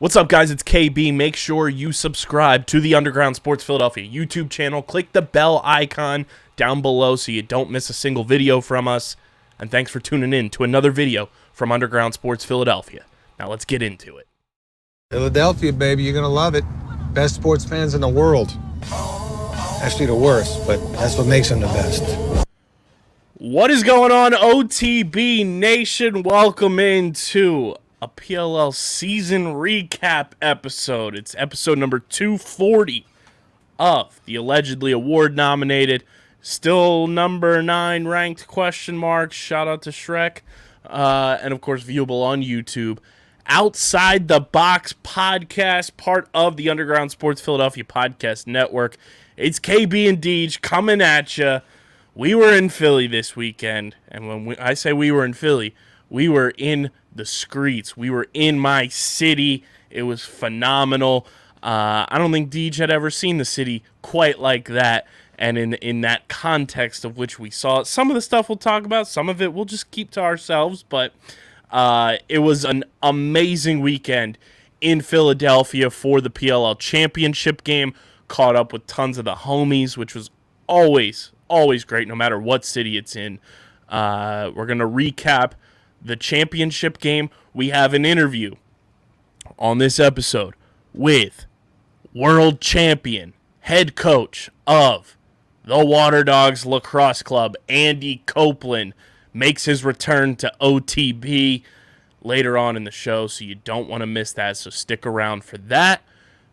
What's up, guys? It's KB. Make sure you subscribe to the Underground Sports Philadelphia YouTube channel. Click the bell icon down below so you don't miss a single video from us. And thanks for tuning in to another video from Underground Sports Philadelphia. Now let's get into it. Philadelphia, baby, you're going to love it. Best sports fans in the world. Actually, the worst, but that's what makes them the best. What is going on, OTB Nation? Welcome into a PLL season recap episode. It's episode number 240 of the allegedly award-nominated, still number 9 ranked question mark. Shout out to Shrek. And, of course, viewable on YouTube. Outside the Box podcast, part of the Underground Sports Philadelphia podcast network. It's KB and Deej coming at you. We were in Philly this weekend, and when I say we were in Philly, we were in the streets. We were in my city. It was phenomenal. I don't think Deej had ever seen the city quite like that, and in that context of which we saw it. Some of the stuff we'll talk about, some of it we'll just keep to ourselves, but it was an amazing weekend in Philadelphia for the PLL championship game. Caught up with tons of the homies, which was always great, no matter what city it's in. We're going to recap the championship game. We have an interview on this episode with world champion, head coach of the Waterdogs Lacrosse Club, Andy Copeland, makes his return to OTB later on in the show, so you don't want to miss that, so stick around for that.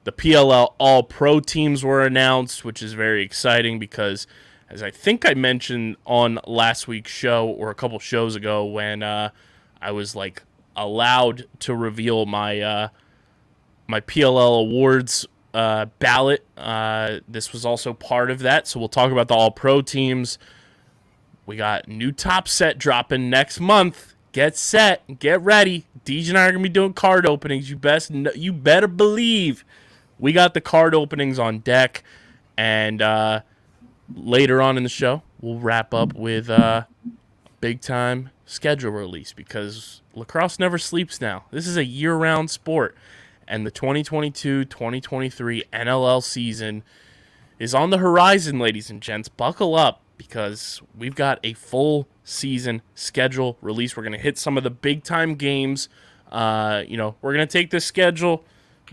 The PLL All-Pro teams were announced, which is very exciting because, as I think I mentioned on last week's show or a couple shows ago when I was allowed to reveal my my PLL awards ballot. This was also part of that, so we'll talk about the All-Pro teams. We got new top set dropping next month. Get set, get ready. Deej and I are gonna be doing card openings. You better believe we got the card openings on deck, and later on in the show, we'll wrap up with big-time schedule release because lacrosse never sleeps now. This is a year-round sport, and the 2022-2023 NLL season is on the horizon, ladies and gents. Buckle up because we've got a full season schedule release. We're going to hit some of the big-time games. We're going to take this schedule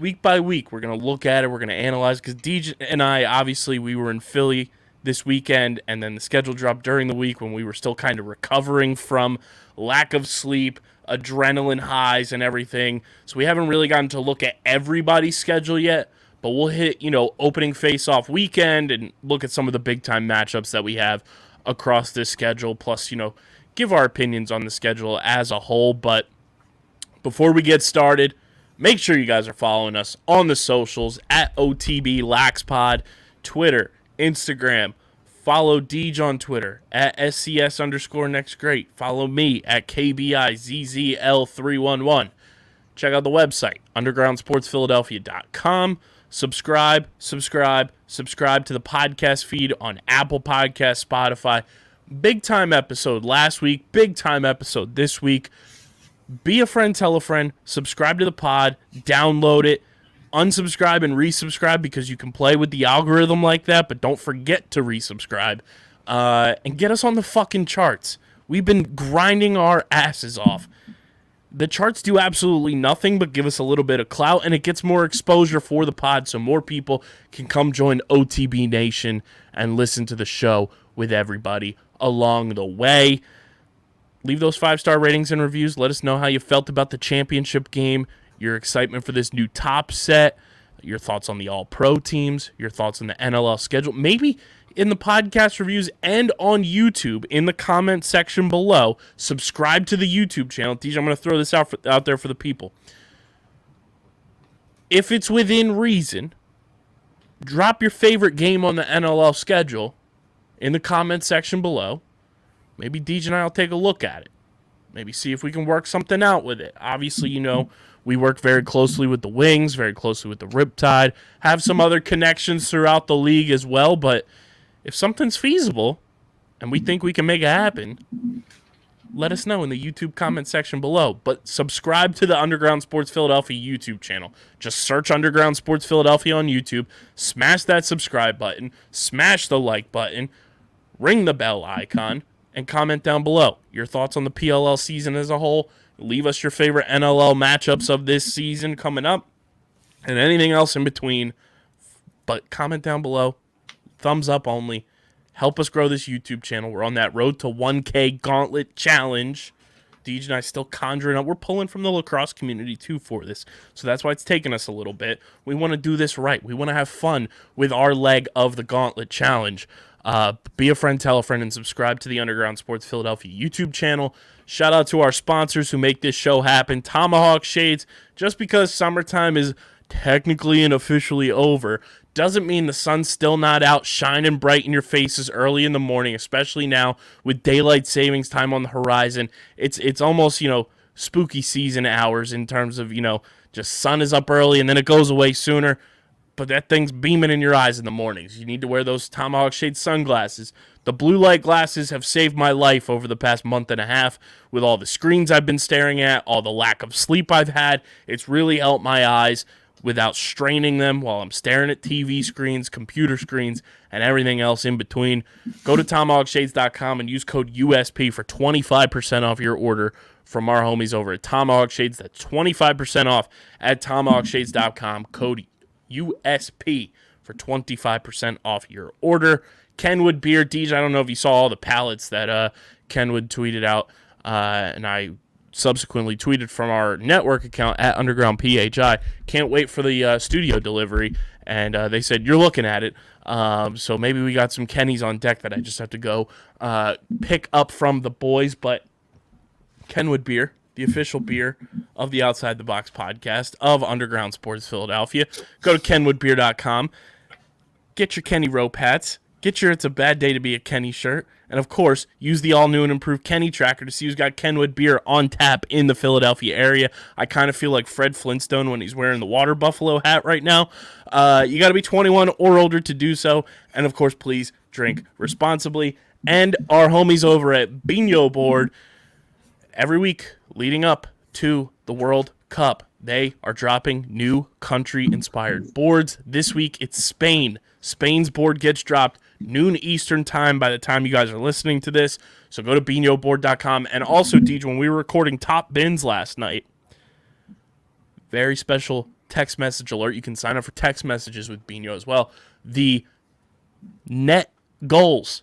week by week. We're going to look at it. We're going to analyze because DJ and I, obviously, we were in Philly this weekend, and then the schedule dropped during the week when we were still kind of recovering from lack of sleep, adrenaline highs, and everything. So we haven't really gotten to look at everybody's schedule yet, but we'll hit, opening face-off weekend and look at some of the big-time matchups that we have across this schedule, plus, give our opinions on the schedule as a whole. But before we get started, make sure you guys are following us on the socials at OTB LaxPod, Twitter, Instagram. Follow Deej on Twitter at SCS_NextGreat. Follow me at KBIZZL311. Check out the website, undergroundsportsphiladelphia.com. Subscribe to the podcast feed on Apple Podcasts, Spotify. Big time episode last week, big time episode this week. Be a friend, tell a friend, subscribe to the pod, download it, unsubscribe and resubscribe because you can play with the algorithm like that, but don't forget to resubscribe and get us on the fucking charts. We've been grinding our asses off. The charts do absolutely nothing but give us a little bit of clout, and it gets more exposure for the pod so more people can come join OTB Nation and listen to the show with everybody along the way. Leave those 5-star ratings and reviews. Let us know how you felt about the championship game, your excitement for this new top set, your thoughts on the All-Pro teams, your thoughts on the NLL schedule, maybe in the podcast reviews and on YouTube in the comment section below. Subscribe to the YouTube channel. DJ, I'm going to throw this out there for the people. If it's within reason, drop your favorite game on the NLL schedule in the comment section below. Maybe DJ and I will take a look at it. Maybe see if we can work something out with it. Obviously, we work very closely with the Wings, very closely with the Riptide, have some other connections throughout the league as well, but if something's feasible and we think we can make it happen, let us know in the YouTube comment section below. But subscribe to the Underground Sports Philadelphia YouTube channel. Just search Underground Sports Philadelphia on YouTube. Smash that subscribe button. Smash the like button. Ring the bell icon. And comment down below your thoughts on the PLL season as a whole. Leave us your favorite NLL matchups of this season coming up. And anything else in between. But comment down below. Thumbs up only. Help us grow this YouTube channel. We're on that road to 1K Gauntlet Challenge. Deej and I still conjuring up. We're pulling from the lacrosse community, too, for this. So that's why it's taking us a little bit. We want to do this right. We want to have fun with our leg of the Gauntlet Challenge. Be a friend, tell a friend, and subscribe to the Underground Sports Philadelphia YouTube channel. Shout out to our sponsors who make this show happen. Tomahawk Shades. Just because summertime is technically and officially over doesn't mean the sun's still not out shining bright in your faces early in the morning, especially now with daylight savings time on the horizon. It's almost, spooky season hours in terms of, just sun is up early and then it goes away sooner. But that thing's beaming in your eyes in the mornings. You need to wear those Tomahawk Shade sunglasses. The blue light glasses have saved my life over the past month and a half with all the screens I've been staring at, all the lack of sleep I've had. It's really helped my eyes without straining them while I'm staring at TV screens, computer screens, and everything else in between. Go to TomahawkShades.com and use code USP for 25% off your order from our homies over at Tomahawk Shades. That's 25% off at TomahawkShades.com. Code USP for 25% off your order. Kenwood Beer. DJ, I don't know if you saw all the pallets that Kenwood tweeted out, and I subsequently tweeted from our network account at Underground PHI. Can't wait for the studio delivery. And they said, you're looking at it. So maybe we got some Kenny's on deck that I just have to go pick up from the boys. But Kenwood Beer, the official beer of the Outside the Box podcast of Underground Sports Philadelphia. Go to kenwoodbeer.com. Get your Kenny rope hats. Get your It's a Bad Day to Be a Kenny shirt. And, of course, use the all-new and improved Kenny tracker to see who's got Kenwood beer on tap in the Philadelphia area. I kind of feel like Fred Flintstone when he's wearing the water buffalo hat right now. You got to be 21 or older to do so. And, of course, please drink responsibly. And our homies over at Bino Board, every week leading up to the World Cup, they are dropping new country-inspired boards. This week, it's Spain. Spain's board gets dropped noon Eastern time by the time you guys are listening to this. So go to BinoBoard.com. And also, DJ, when we were recording Top Bins last night, very special text message alert. You can sign up for text messages with Bino as well. The net goals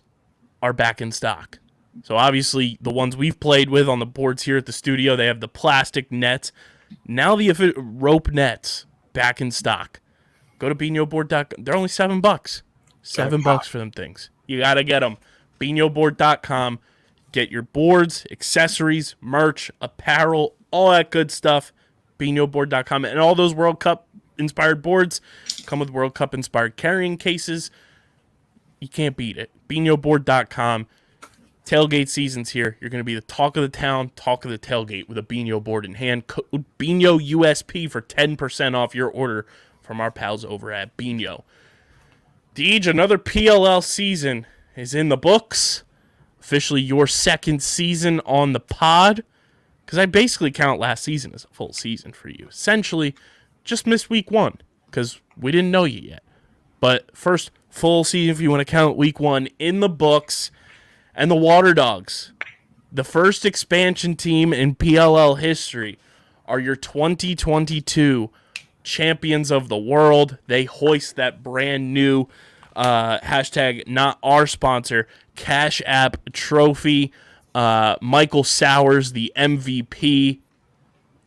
are back in stock. So obviously, the ones we've played with on the boards here at the studio, they have the plastic nets. Now the rope nets back in stock. Go to BinoBoard.com. They're only $7. $7 for them things. You got to get them. BinoBoard.com. Get your boards, accessories, merch, apparel, all that good stuff. BinoBoard.com. And all those World Cup inspired boards come with World Cup inspired carrying cases. You can't beat it. BinoBoard.com. Tailgate season's here. You're going to be the talk of the town, talk of the tailgate with a Bino board in hand. Code Bino USP for 10% off your order from our pals over at Bino. Deej, another PLL season is in the books. Officially your second season on the pod. Because I basically count last season as a full season for you. Essentially, just missed week 1. Because we didn't know you yet. But first full season, if you want to count week 1, in the books. And the Waterdogs, the first expansion team in PLL history, are your 2022 champions of the world. They hoist that brand new hashtag not our sponsor Cash App trophy. Michael Sowers, the MVP,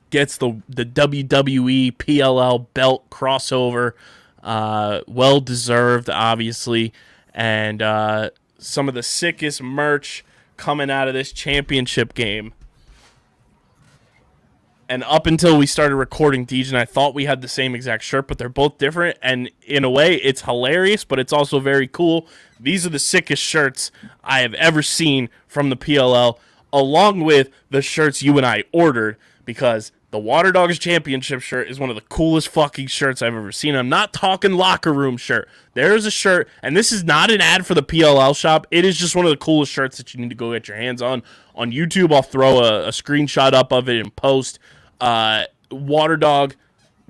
gets the WWE PLL belt crossover. Well deserved, obviously, and some of the sickest merch coming out of this championship game. And up until we started recording, Deej and I thought we had the same exact shirt, but they're both different. And in a way, it's hilarious, but it's also very cool. These are the sickest shirts I have ever seen from the PLL, along with the shirts you and I ordered, because The Waterdogs championship shirt is one of the coolest fucking shirts I've ever seen. I'm not talking locker room shirt. There's a shirt, and this is not an ad for the PLL shop. It is just one of the coolest shirts that you need to go get your hands on. On YouTube, I'll throw a screenshot up of it and post. Waterdog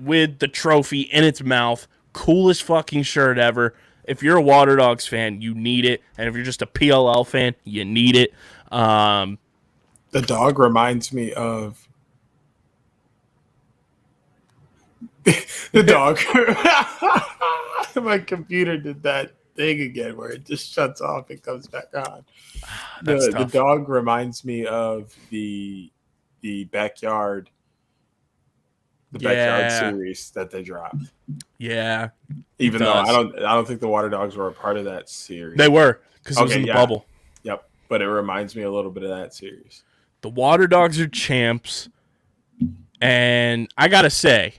with the trophy in its mouth. Coolest fucking shirt ever. If you're a Waterdogs fan, you need it. And if you're just a PLL fan, you need it. The dog reminds me of the dog. My computer did that thing again where it just shuts off and comes back on. The dog reminds me of the backyard series that they dropped. Yeah. Even though I don't think the Waterdogs were a part of that series. They were, because it was in the bubble. Yep. But it reminds me a little bit of that series. The Waterdogs are champs. And I gotta say,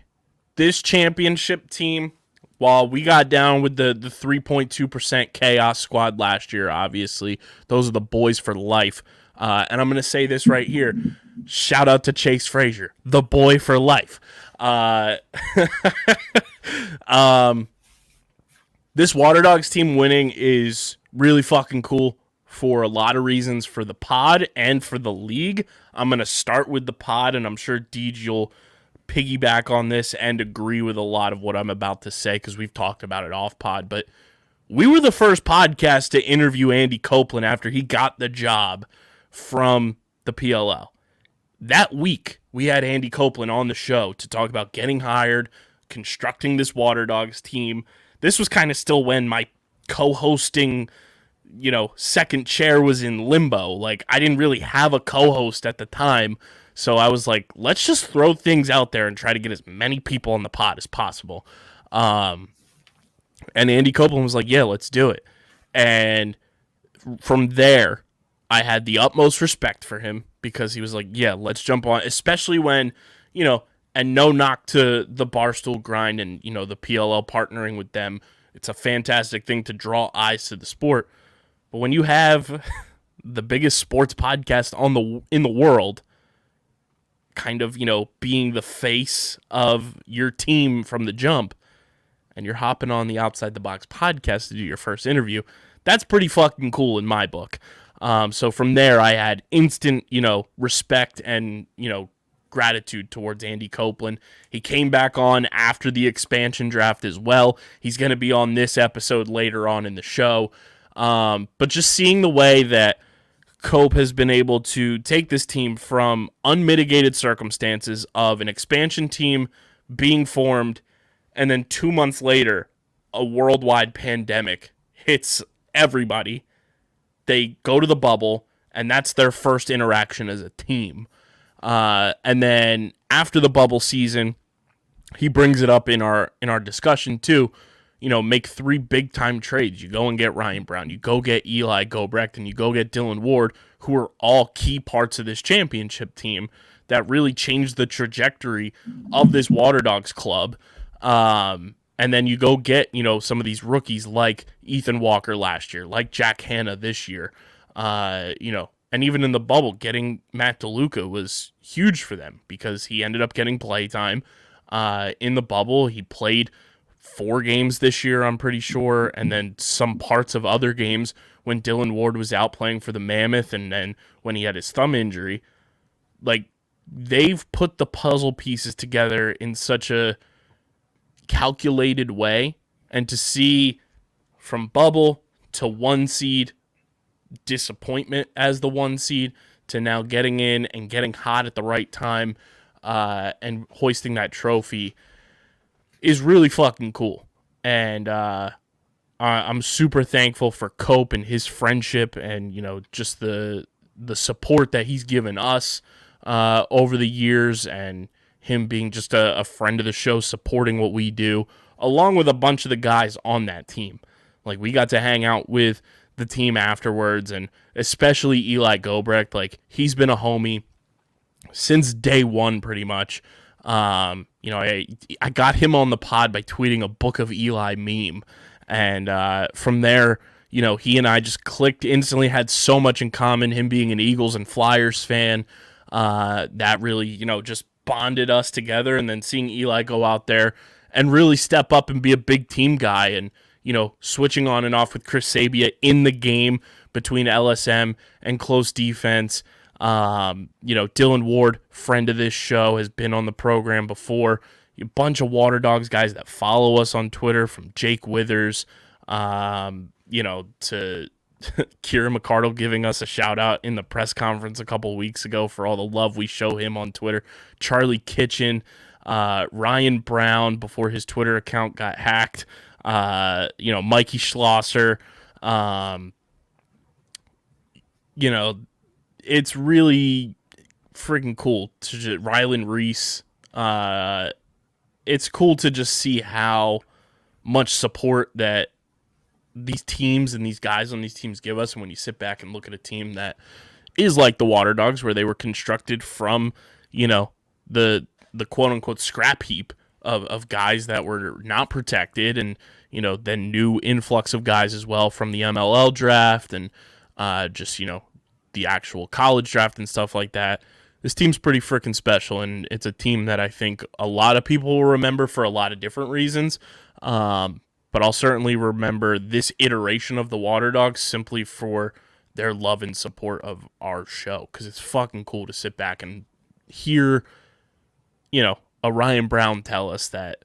this championship team, while we got down with the 3.2% chaos squad last year, obviously, those are the boys for life. And I'm going to say this right here. Shout out to Chase Frazier, the boy for life. This Waterdogs team winning is really fucking cool for a lot of reasons, for the pod and for the league. I'm going to start with the pod, and I'm sure Deej, you'll piggyback on this and agree with a lot of what I'm about to say because we've talked about it off pod. But we were the first podcast to interview Andy Copeland after he got the job from the PLL. That week, we had Andy Copeland on the show to talk about getting hired, constructing this Waterdogs team. This was kind of still when my co-hosting, second chair was in limbo. Like, I didn't really have a co-host at the time. So I was like, let's just throw things out there and try to get as many people on the pod as possible. And Andy Copeland was like, yeah, let's do it. And from there, I had the utmost respect for him because he was like, yeah, let's jump on, especially when, and no knock to the Barstool Grind and, the PLL partnering with them. It's a fantastic thing to draw eyes to the sport. But when you have the biggest sports podcast in the world, kind of, being the face of your team from the jump, and you're hopping on the Outside the Box podcast to do your first interview, that's pretty fucking cool in my book. So from there, I had instant, respect and, gratitude towards Andy Copeland. He came back on after the expansion draft as well. He's going to be on this episode later on in the show. But just seeing the way that Cope has been able to take this team from unmitigated circumstances of an expansion team being formed, and then 2 months later, a worldwide pandemic hits everybody. They go to the bubble, and that's their first interaction as a team. And then after the bubble season, he brings it up in our discussion too. Make 3 big-time trades. You go and get Orion Brown. You go get Eli Gobrecht, and you go get Dylan Ward, who are all key parts of this championship team that really changed the trajectory of this Waterdogs club. And then you go get, some of these rookies like Ethan Walker last year, like Jack Hanna this year, and even in the bubble, getting Matt DeLuca was huge for them because he ended up getting playtime in the bubble. He played 4 games this year, I'm pretty sure, and then some parts of other games when Dylan Ward was out playing for the Mammoth, and then when he had his thumb injury. Like, they've put the puzzle pieces together in such a calculated way, and to see from bubble to 1 seed, disappointment as the 1 seed, to now getting in and getting hot at the right time and hoisting that trophy is really fucking cool. And I'm super thankful for Cope and his friendship and, just the support that he's given us over the years, and him being just a friend of the show, supporting what we do, along with a bunch of the guys on that team. Like, we got to hang out with the team afterwards, and especially Eli Gobrecht. Like, he's been a homie since day one, pretty much. I got him on the pod by tweeting a Book of Eli meme, and from there, he and I just clicked instantly, had so much in common, him being an Eagles and Flyers fan, that really, just bonded us together, and then seeing Eli go out there and really step up and be a big team guy, and switching on and off with Chris Sabia in the game between LSM and close defense. Dylan Ward, friend of this show, has been on the program before. A bunch of Waterdogs guys that follow us on Twitter, from Jake Withers, to Kieran Mcardle giving us a shout out in the press conference a couple of weeks ago for all the love we show him on Twitter. Charlie Kitchen, Ryan Brown before his Twitter account got hacked. Mikey Schlosser. It's really freaking cool to just, Rylan Reese. It's cool to just see how much support that these teams and these guys on these teams give us. And when you sit back and look at a team that is like the Waterdogs, where they were constructed from, the quote unquote scrap heap of guys that were not protected, and, then new influx of guys as well from the MLL draft and the actual college draft and stuff like that. This team's pretty freaking special, and it's a team that I think a lot of people will remember for a lot of different reasons. But I'll certainly remember this iteration of the Waterdogs simply for their love and support of our show, because it's fucking cool to sit back and hear, Orion Brown tell us that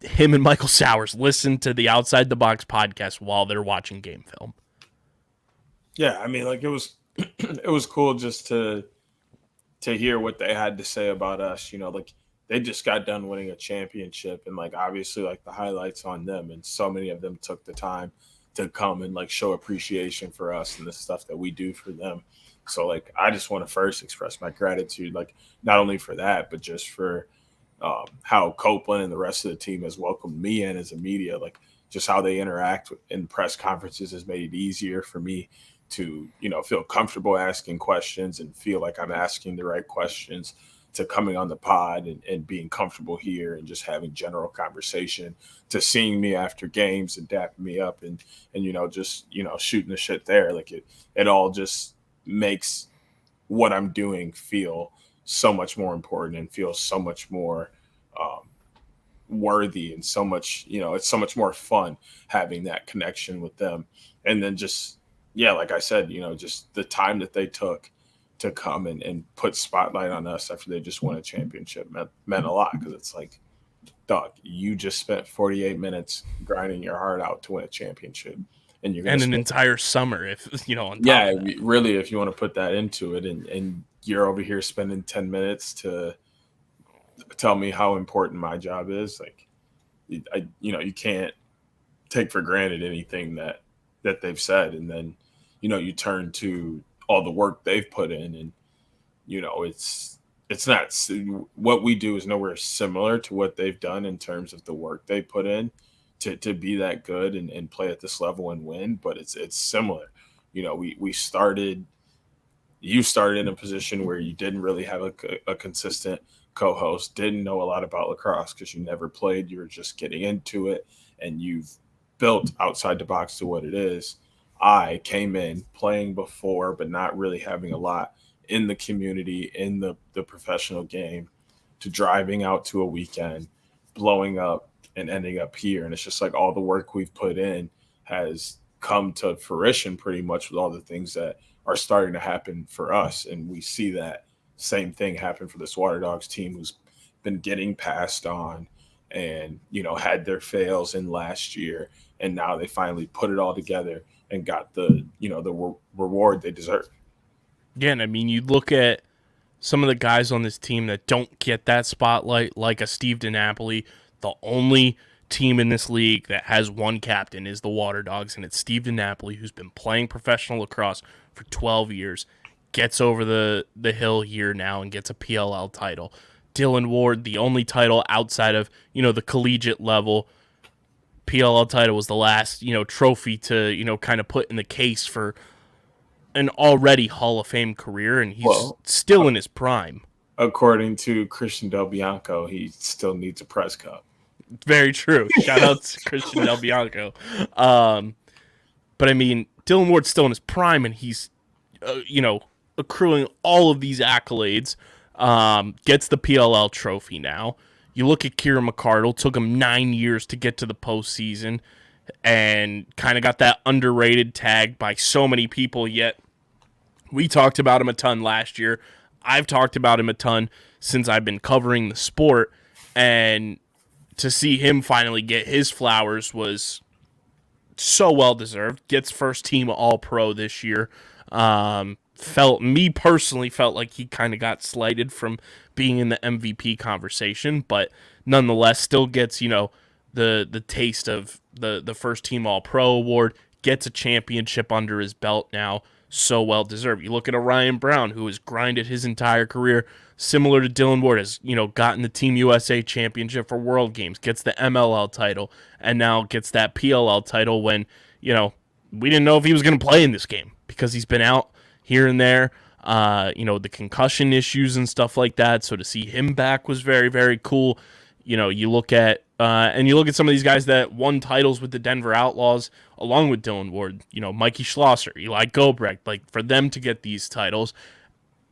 him and Michael Sowers listen to the Outside the Box podcast while they're watching game film. Yeah, I mean, it was it was cool just to hear what they had to say about us. They just got done winning a championship, and obviously the highlights on them, and so many of them took the time to come and show appreciation for us and the stuff that we do for them. So I just want to first express my gratitude, not only for that, but just for how Copeland and the rest of the team has welcomed me in as a media, just how they interact in press conferences has made it easier for me to, feel comfortable asking questions and feel like I'm asking the right questions, to coming on the pod and being comfortable here and just having general conversation, to seeing me after games and dapping me up and just, shooting the shit there. It all just makes what I'm doing feel so much more important and feel so much more worthy, and so much, it's so much more fun having that connection with them. And then just, yeah, like I said, just the time that they took to come and put spotlight on us after they just won a championship meant a lot, because it's dog, you just spent 48 minutes grinding your heart out to win a championship, and you're an entire summer, if on top of that. Really, if you want to put that into it, and you're over here spending 10 minutes to tell me how important my job is, you can't take for granted anything that they've said, and then you turn to all the work they've put in, and it's not, what we do is nowhere similar to what they've done in terms of the work they put in to be that good and play at this level and win, but it's similar. You started in a position where you didn't really have a consistent co-host, didn't know a lot about lacrosse because you never played, you were just getting into it, and you've built Outside the Box to what it is. I came in playing before, but not really having a lot in the community, in the professional game, to driving out to a weekend, blowing up, and ending up here. And it's just all the work we've put in has come to fruition pretty much with all the things that are starting to happen for us. And we see that same thing happen for this Waterdogs team, who's been getting passed on and, had their fails in last year. And now they finally put it all together and got the reward they deserve. Yeah, and I mean, you look at some of the guys on this team that don't get that spotlight, like a Steve DiNapoli. The only team in this league that has one captain is the Waterdogs, and it's Steve DiNapoli, who's been playing professional lacrosse for 12 years, gets over the hill here now and gets a PLL title. Dylan Ward, the only title outside of, the collegiate level. PLL title was the last, trophy to, kind of put in the case for an already Hall of Fame career, and he's still in his prime. According to Christian Del Bianco, he still needs a press cup. Very true. Shout out to Christian Del Bianco. But I mean, Dylan Ward's still in his prime, and he's, accruing all of these accolades. gets the PLL trophy now. You look at Kieran Mcardle, took him 9 years to get to the postseason and kind of got that underrated tag by so many people, yet we talked about him a ton last year. I've talked about him a ton since I've been covering the sport, and to see him finally get his flowers was so well deserved. Gets first team All-Pro this year. Felt like he kind of got slighted from being in the MVP conversation, but nonetheless still gets, the taste of the first team All-Pro award, gets a championship under his belt now. So well deserved. You look at Orion Brown, who has grinded his entire career, similar to Dylan Ward, has gotten the Team USA championship for World Games, gets the MLL title, and now gets that PLL title when we didn't know if he was going to play in this game because he's been out here and there. The concussion issues and stuff like that. So to see him back was very, very cool. You look at some of these guys that won titles with the Denver Outlaws along with Dylan Ward, Mikey Schlosser, Eli Gobrecht, like for them to get these titles,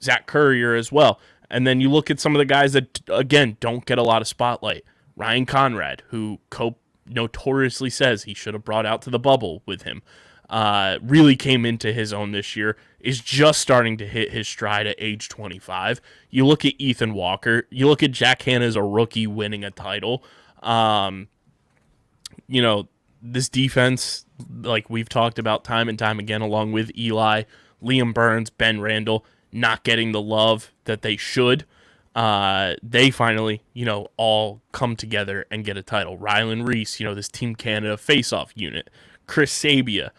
Zach Courier as well. And then you look at some of the guys that, again, don't get a lot of spotlight. Ryan Conrad, who Cope notoriously says he should have brought out to the bubble with him, really came into his own this year, is just starting to hit his stride at age 25. You look at Ethan Walker. You look at Jack Hanna as a rookie winning a title. This defense, like we've talked about time and time again, along with Eli, Liam Burns, Ben Randall, not getting the love that they should. They finally, all come together and get a title. Rylan Reese, this Team Canada face-off unit. Chris Sabia.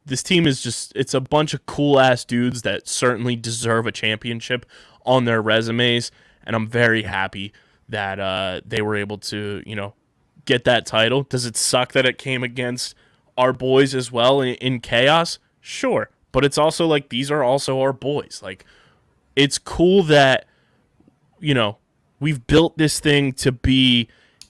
This team is just, it's a bunch of cool-ass dudes that certainly deserve a championship on their resumes, and I'm very happy that they were able to, get that title. Does it suck that it came against our boys as well in chaos? Sure. But it's also like, these are also our boys. Like, it's cool that, we've built this thing to be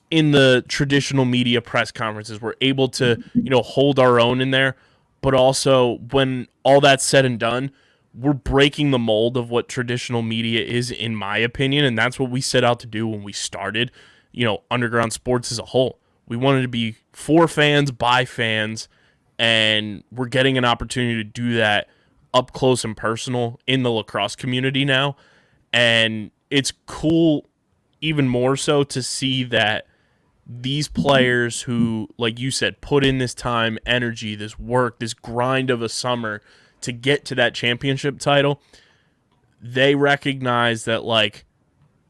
in the traditional media press conferences. We're able to, hold our own in there. But also, when all that's said and done, we're breaking the mold of what traditional media is, in my opinion. And that's what we set out to do when we started, underground sports as a whole. We wanted to be for fans, by fans, and we're getting an opportunity to do that up close and personal in the lacrosse community now. And it's cool, even more so, to see that these players who, like you said, put in this time, energy, this work, this grind of a summer to get to that championship title, they recognize that, like,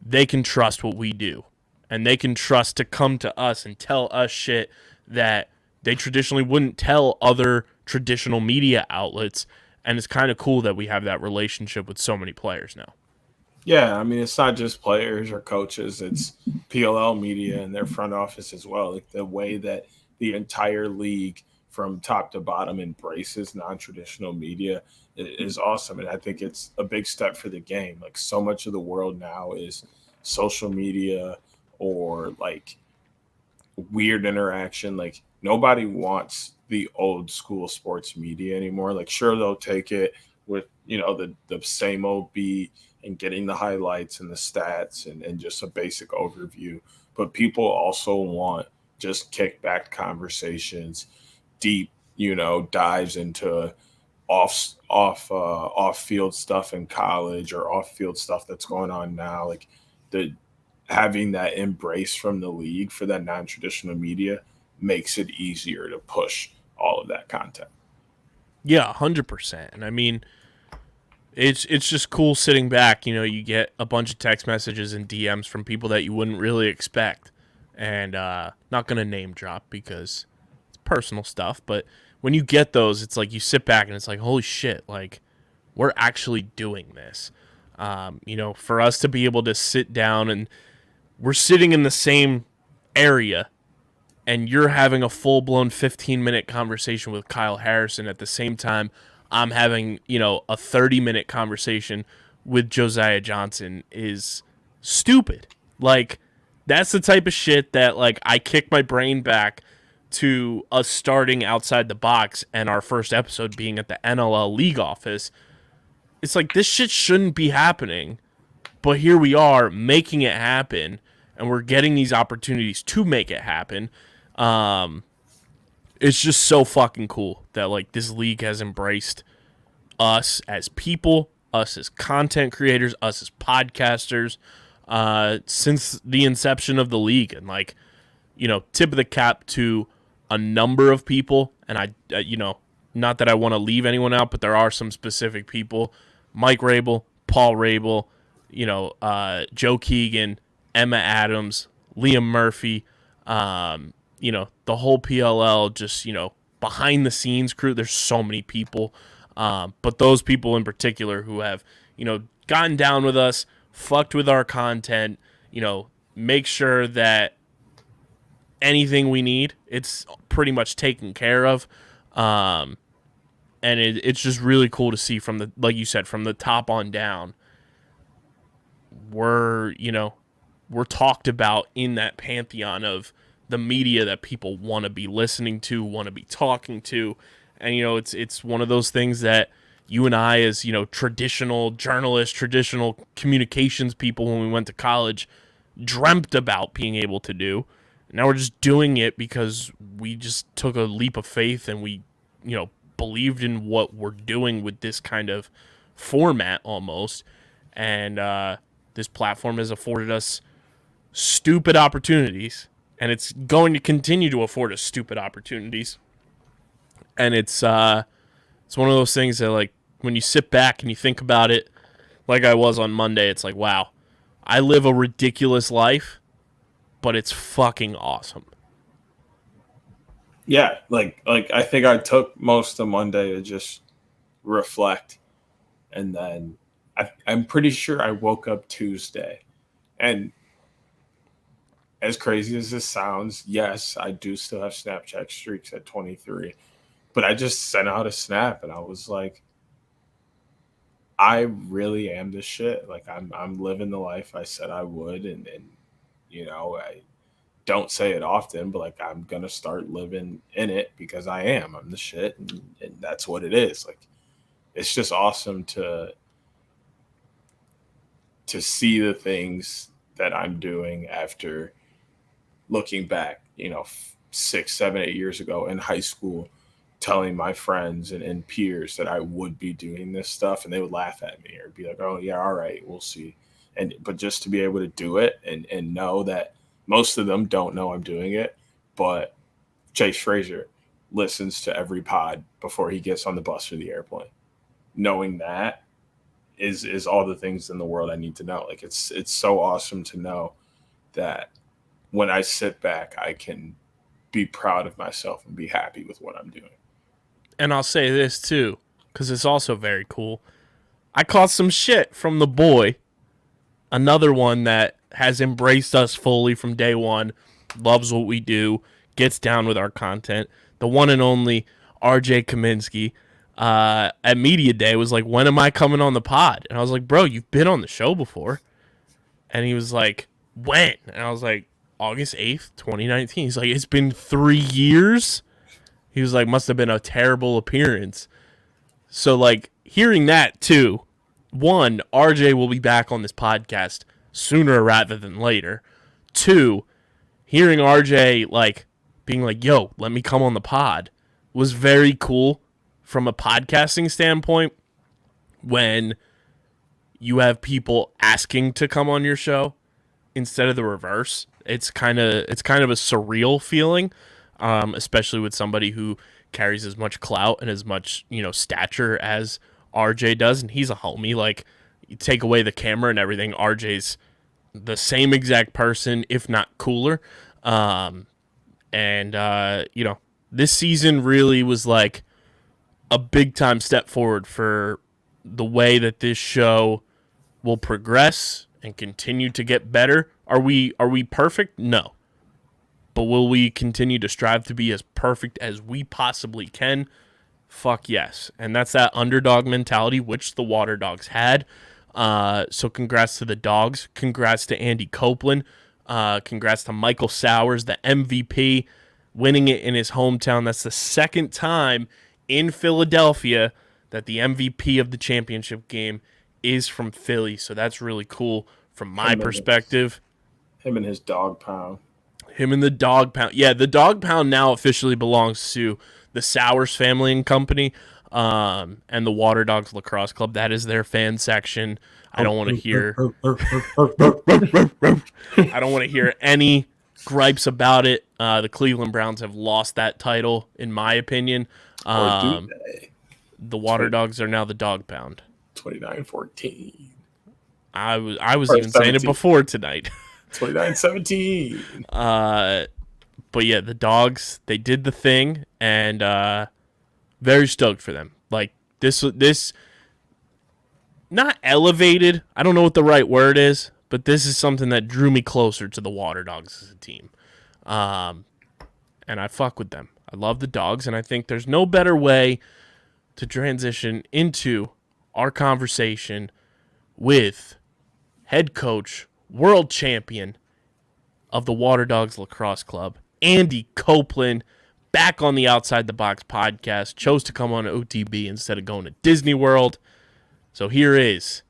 they can trust what we do. And they can trust to come to us and tell us shit that they traditionally wouldn't tell other traditional media outlets. And it's kind of cool that we have that relationship with so many players now. Yeah, I mean, it's not just players or coaches. It's PLL media and their front office as well. Like, the way that the entire league from top to bottom embraces non-traditional media is awesome. And I think it's a big step for the game. Like, so much of the world now is social media or like weird interaction. Like, nobody wants the old school sports media anymore. Like, sure, they'll take it with, the same old beat and getting the highlights and the stats and just a basic overview. But people also want just kickback conversations, deep, dives into off field stuff in college or off field stuff that's going on now. Like, having that embrace from the league for that non-traditional media makes it easier to push all of that content. Yeah, 100%. And I mean, it's just cool sitting back. You get a bunch of text messages and DMs from people that you wouldn't really expect. And not going to name drop because it's personal stuff. But when you get those, it's like you sit back and it's like, holy shit, like, we're actually doing this. For us to be able to sit down and we're sitting in the same area and you're having a full-blown 15-minute conversation with Kyle Harrison at the same time I'm having, a 30-minute conversation with Josiah Johnson is stupid. Like, that's the type of shit that, like, I kick my brain back to us starting outside the box and our first episode being at the NLL league office. it's like this shit shouldn't be happening, but here we are making it happen, and we're getting these opportunities to make it happen. It's just so fucking cool that like this league has embraced us as people, us as content creators, us as podcasters, since the inception of the league. And like, tip of the cap to a number of people. And I not that I want to leave anyone out, but there are some specific people: Mike Rabel, Paul Rabel, Joe Keegan, Emma Adams, Liam Murphy, the whole PLL, just, behind the scenes crew. There's so many people. But those people in particular who have, gotten down with us, fucked with our content, make sure that anything we need, it's pretty much taken care of. And it's just really cool to see from the, like you said, from the top on down. We're talked about in that pantheon of the media that people want to be listening to, want to be talking to. And, it's one of those things that you and I, as, traditional journalists, traditional communications people when we went to college, dreamt about being able to do. Now we're just doing it because we just took a leap of faith and we, believed in what we're doing with this kind of format almost. And this platform has afforded us stupid opportunities, and it's going to continue to afford us stupid opportunities. And it's one of those things that, like, when you sit back and you think about it, like I was on Monday, it's like, wow, I live a ridiculous life, but it's fucking awesome. Yeah, like I think I took most of Monday to just reflect, and then I'm pretty sure I woke up Tuesday, and as crazy as this sounds, yes, I do still have Snapchat streaks at 23, but I just sent out a snap and I was like, I really am this shit. Like I'm living the life I said I would, and I don't say it often, but like I'm gonna start living in it because I am. I'm the shit, and that's what it is. Like it's just awesome to see the things that I'm doing after looking back, 6, 7, 8 years ago in high school, telling my friends and peers that I would be doing this stuff, and they would laugh at me or be like, "Oh yeah, all right, we'll see." But just to be able to do it and know that most of them don't know I'm doing it, but Chase Frazier listens to every pod before he gets on the bus or the airplane. Knowing that is all the things in the world I need to know. Like it's so awesome to know that when I sit back, I can be proud of myself and be happy with what I'm doing. And I'll say this too, because it's also very cool. I caught some shit from the boy, another one that has embraced us fully from day one, loves what we do, gets down with our content. The one and only RJ Kaminsky at Media Day was like, "When am I coming on the pod?" And I was like, "Bro, you've been on the show before." And he was like, "When?" And I was like, "August 8th, 2019. He's like, "It's been 3 years?" He was like, "Must have been a terrible appearance." So, like, hearing that, too, one, RJ will be back on this podcast sooner rather than later. Two, hearing RJ, like, being like, "Yo, let me come on the pod," was very cool from a podcasting standpoint when you have people asking to come on your show instead of the reverse. It's kind of a surreal feeling, especially with somebody who carries as much clout and as much, stature as RJ does, and he's a homie. Like, you take away the camera and everything, RJ's the same exact person, if not cooler. This season really was like a big time step forward for the way that this show will progress and continue to get better. Are we perfect? No. But will we continue to strive to be as perfect as we possibly can? Fuck yes. And that's that underdog mentality, which the Waterdogs had. So congrats to the Dogs. Congrats to Andy Copeland. Congrats to Michael Sowers, the MVP, winning it in his hometown. That's the second time in Philadelphia that the MVP of the championship game is from Philly. So that's really cool from my perspective. Him and his dog pound. Him and the dog pound. Yeah, the dog pound now officially belongs to the Sowers family and company, and the Waterdogs Lacrosse Club. That is their fan section. I don't want to hear I don't want to hear any gripes about it. The Cleveland Browns have lost that title, in my opinion. Or do they? The Waterdogs are now the dog pound. 29-14. I was even 17. Saying it before tonight. 29-17. But yeah, the Dogs, they did the thing, and very stoked for them. Like this not elevated, I don't know what the right word is, but this is something that drew me closer to the Waterdogs as a team. And I fuck with them. I love the Dogs, and I think there's no better way to transition into our conversation with head coach, world champion of the Waterdogs Lacrosse Club, Andy Copeland, back on the Outside the Box podcast, chose to come on OTB instead of going to Disney World. So here is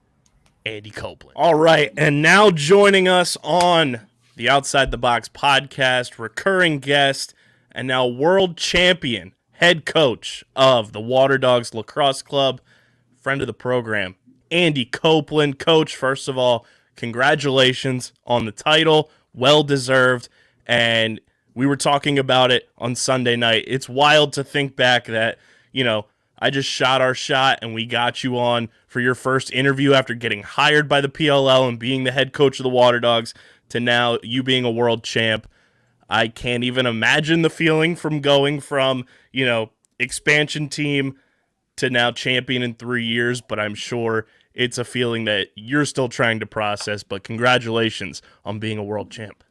Andy Copeland. All right, and now joining us on the Outside the Box podcast, recurring guest, and now world champion, head coach of the Waterdogs Lacrosse Club, friend of the program, Andy Copeland. Coach, first of all, congratulations on the title. Well-deserved, and we were talking about it on Sunday night. It's wild to think back that, I just shot our shot and we got you on for your first interview after getting hired by the PLL and being the head coach of the Waterdogs to now you being a world champ. I can't even imagine the feeling from going from, expansion team to now champion in 3 years, but I'm sure it's a feeling that you're still trying to process, but congratulations on being a world champ.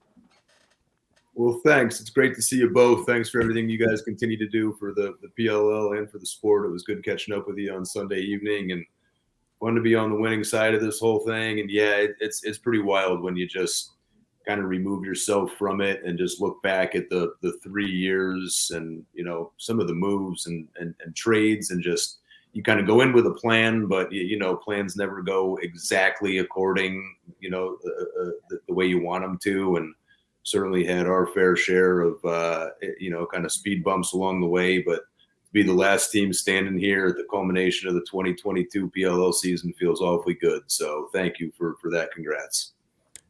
Well, thanks. It's great to see you both. Thanks for everything you guys continue to do for the PLL and for the sport. It was good catching up with you on Sunday evening and fun to be on the winning side of this whole thing. And yeah, it's pretty wild when you just kind of remove yourself from it and just look back at the 3 years and, some of the moves and trades and just, you kind of go in with a plan, but plans never go exactly according, the way you want them to. And certainly had our fair share of, kind of speed bumps along the way, but to be the last team standing here at the culmination of the 2022 PLL season feels awfully good. So thank you for that. Congrats.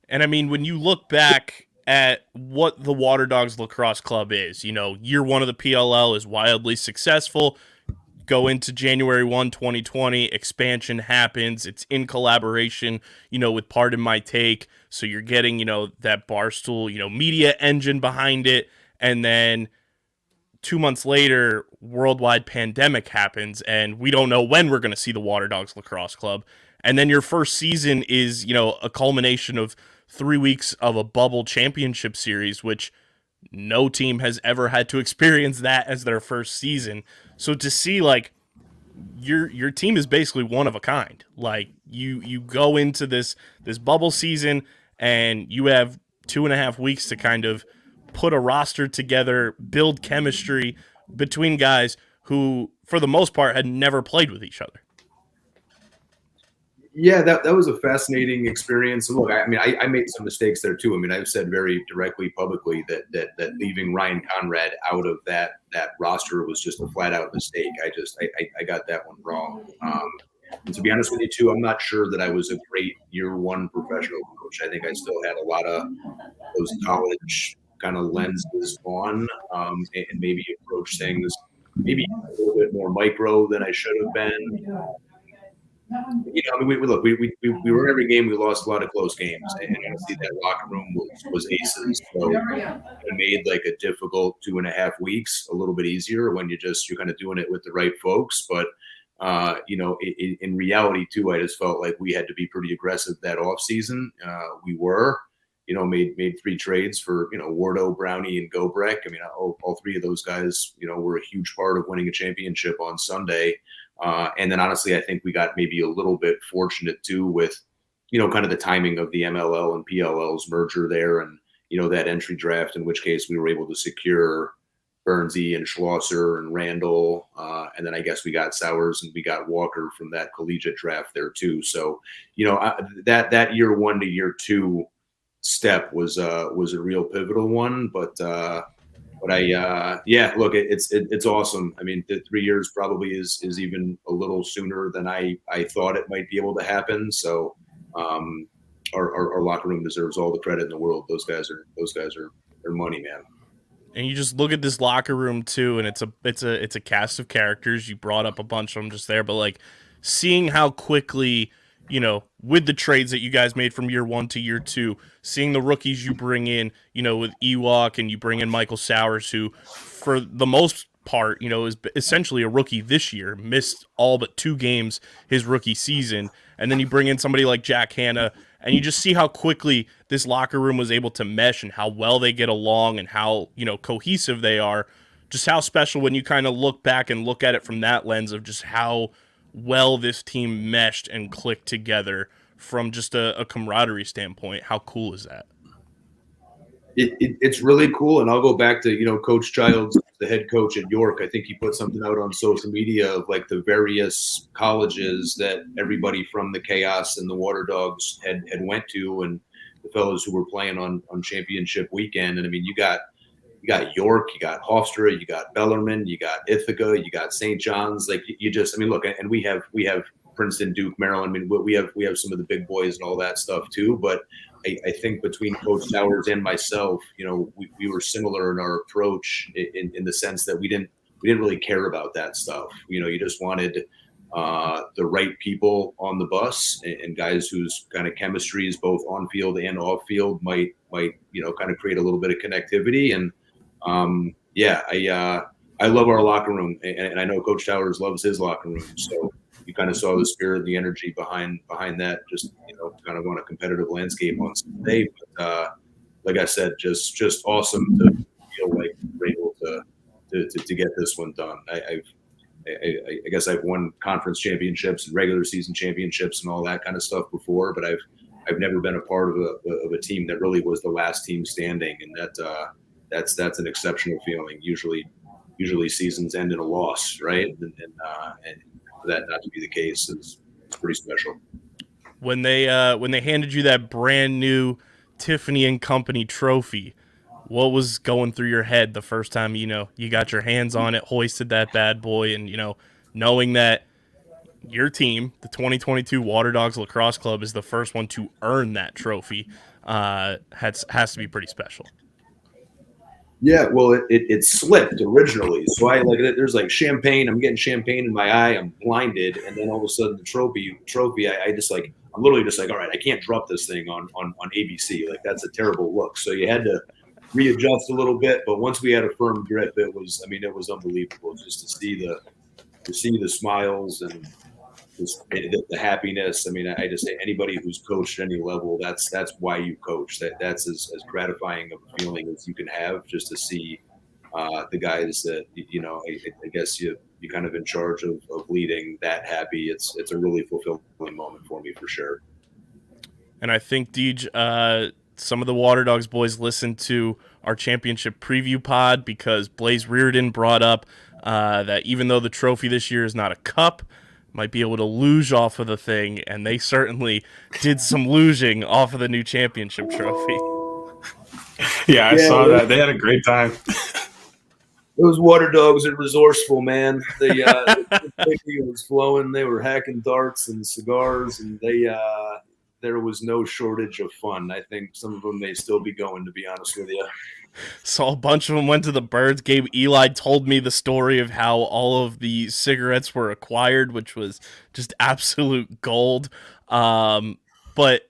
And I mean, when you look back at what the Waterdogs Lacrosse Club is, year one of the PLL is wildly successful. Go into January 1, 2020, expansion happens. It's in collaboration, with Pardon My Take. So you're getting, that Barstool, media engine behind it. And then 2 months later, worldwide pandemic happens, and we don't know when we're going to see the Waterdogs Lacrosse Club. And then your first season is, a culmination of 3 weeks of a bubble championship series, which no team has ever had to experience that as their first season. So to see your team is basically one of a kind. Like you go into this bubble season and you have 2.5 weeks to kind of put a roster together, build chemistry between guys who, for the most part, had never played with each other. Yeah, that was a fascinating experience. And look, I made some mistakes there too. I've said very directly publicly that leaving Ryan Conrad out of that roster was just a flat out mistake. I got that one wrong. And to be honest with you too, I'm not sure that I was a great year one professional coach. I think I still had a lot of those college kind of lenses on, and maybe approach things maybe a little bit more micro than I should have been. We were in every game. We lost a lot of close games, and honestly, that locker room was aces. So it made a difficult 2.5 weeks a little bit easier when you're kind of doing it with the right folks. But in reality too, I just felt like we had to be pretty aggressive that off season. We were, made 3 trades for Wardo, Brownie, and Gobrek. All 3 of those guys, were a huge part of winning a championship on Sunday. And then honestly, I think we got maybe a little bit fortunate too with, kind of the timing of the MLL and PLL's merger there and, that entry draft, in which case we were able to secure Burnsy and Schlosser and Randall. And then I guess we got Sowers and we got Walker from that collegiate draft there too. So, that year 1 to year 2 step was a real pivotal one. But look, it's awesome. I mean, the 3 years probably is even a little sooner than I thought it might be able to happen. So, our locker room deserves all the credit in the world. Those guys are money, man. And you just look at this locker room too, and it's a cast of characters. You brought up a bunch of them just there, but like seeing how quickly, with the trades that you guys made from year 1 to year 2, seeing the rookies you bring in, with Ewok, and you bring in Michael Sowers, who for the most part, is essentially a rookie this year, missed all but 2 games his rookie season. And then you bring in somebody like Jack Hanna, and you just see how quickly this locker room was able to mesh and how well they get along and how, cohesive they are. Just how special when you kind of look back and look at it from that lens of just how well this team meshed and clicked together from just a camaraderie standpoint. How cool is that? It's really cool. And I'll go back to, Coach Childs, the head coach at York. I think he put something out on social media of like the various colleges that everybody from the Chaos and the Waterdogs had went to, and the fellows who were playing on championship weekend. And I mean, you got York, you got Hofstra, you got Bellarmine, you got Ithaca, you got St. John's. Like look, and we have Princeton, Duke, Maryland. I mean, we have some of the big boys and all that stuff too. But I think between Coach Sowers and myself, we were similar in our approach in the sense that we didn't really care about that stuff. You just wanted the right people on the bus and guys whose kind of chemistry is both on field and off field might kind of create a little bit of connectivity. And I love our locker room, and I know Coach Towers loves his locker room. So you kind of saw the spirit and the energy behind that, just kind of on a competitive landscape on Sunday. But like I said, just awesome to feel like we're able to get this one done. I guess I've won conference championships and regular season championships and all that kind of stuff before, but I've never been a part of a team that really was the last team standing, and that's an exceptional feeling. Usually seasons end in a loss, right? And for that not to be the case is pretty special. When they handed you that brand new Tiffany and Company trophy, what was going through your head the first time you got your hands on it, hoisted that bad boy, and knowing that your team, the 2022 Waterdogs Lacrosse Club, is the first one to earn that trophy, has to be pretty special. Yeah, well, it slipped originally, so there's like champagne. I'm getting champagne in my eye. I'm blinded, and then all of a sudden the trophy. I'm literally just like, all right, I can't drop this thing on ABC. Like that's a terrible look. So you had to readjust a little bit, but once we had a firm grip, it was unbelievable just to see the smiles and the happiness. I mean, I just say anybody who's coached at any level, that's why you coach. That's as gratifying of a feeling as you can have, just to see the guys that I guess you kind of in charge of leading that happy. It's a really fulfilling moment for me for sure. And I think Deej, some of the Waterdogs boys listened to our championship preview pod because Blaze Reardon brought up that even though the trophy this year is not a cup, might be able to luge off of the thing, and they certainly did some luging off of the new championship trophy. Yeah, I saw that. They had a great time. Those Waterdogs are resourceful, man. The trophy was flowing. They were hacking darts and cigars, and there was no shortage of fun. I think some of them may still be going, to be honest with you. So a bunch of them went to the Birds game. Eli told me the story of how all of the cigarettes were acquired, which was just absolute gold. But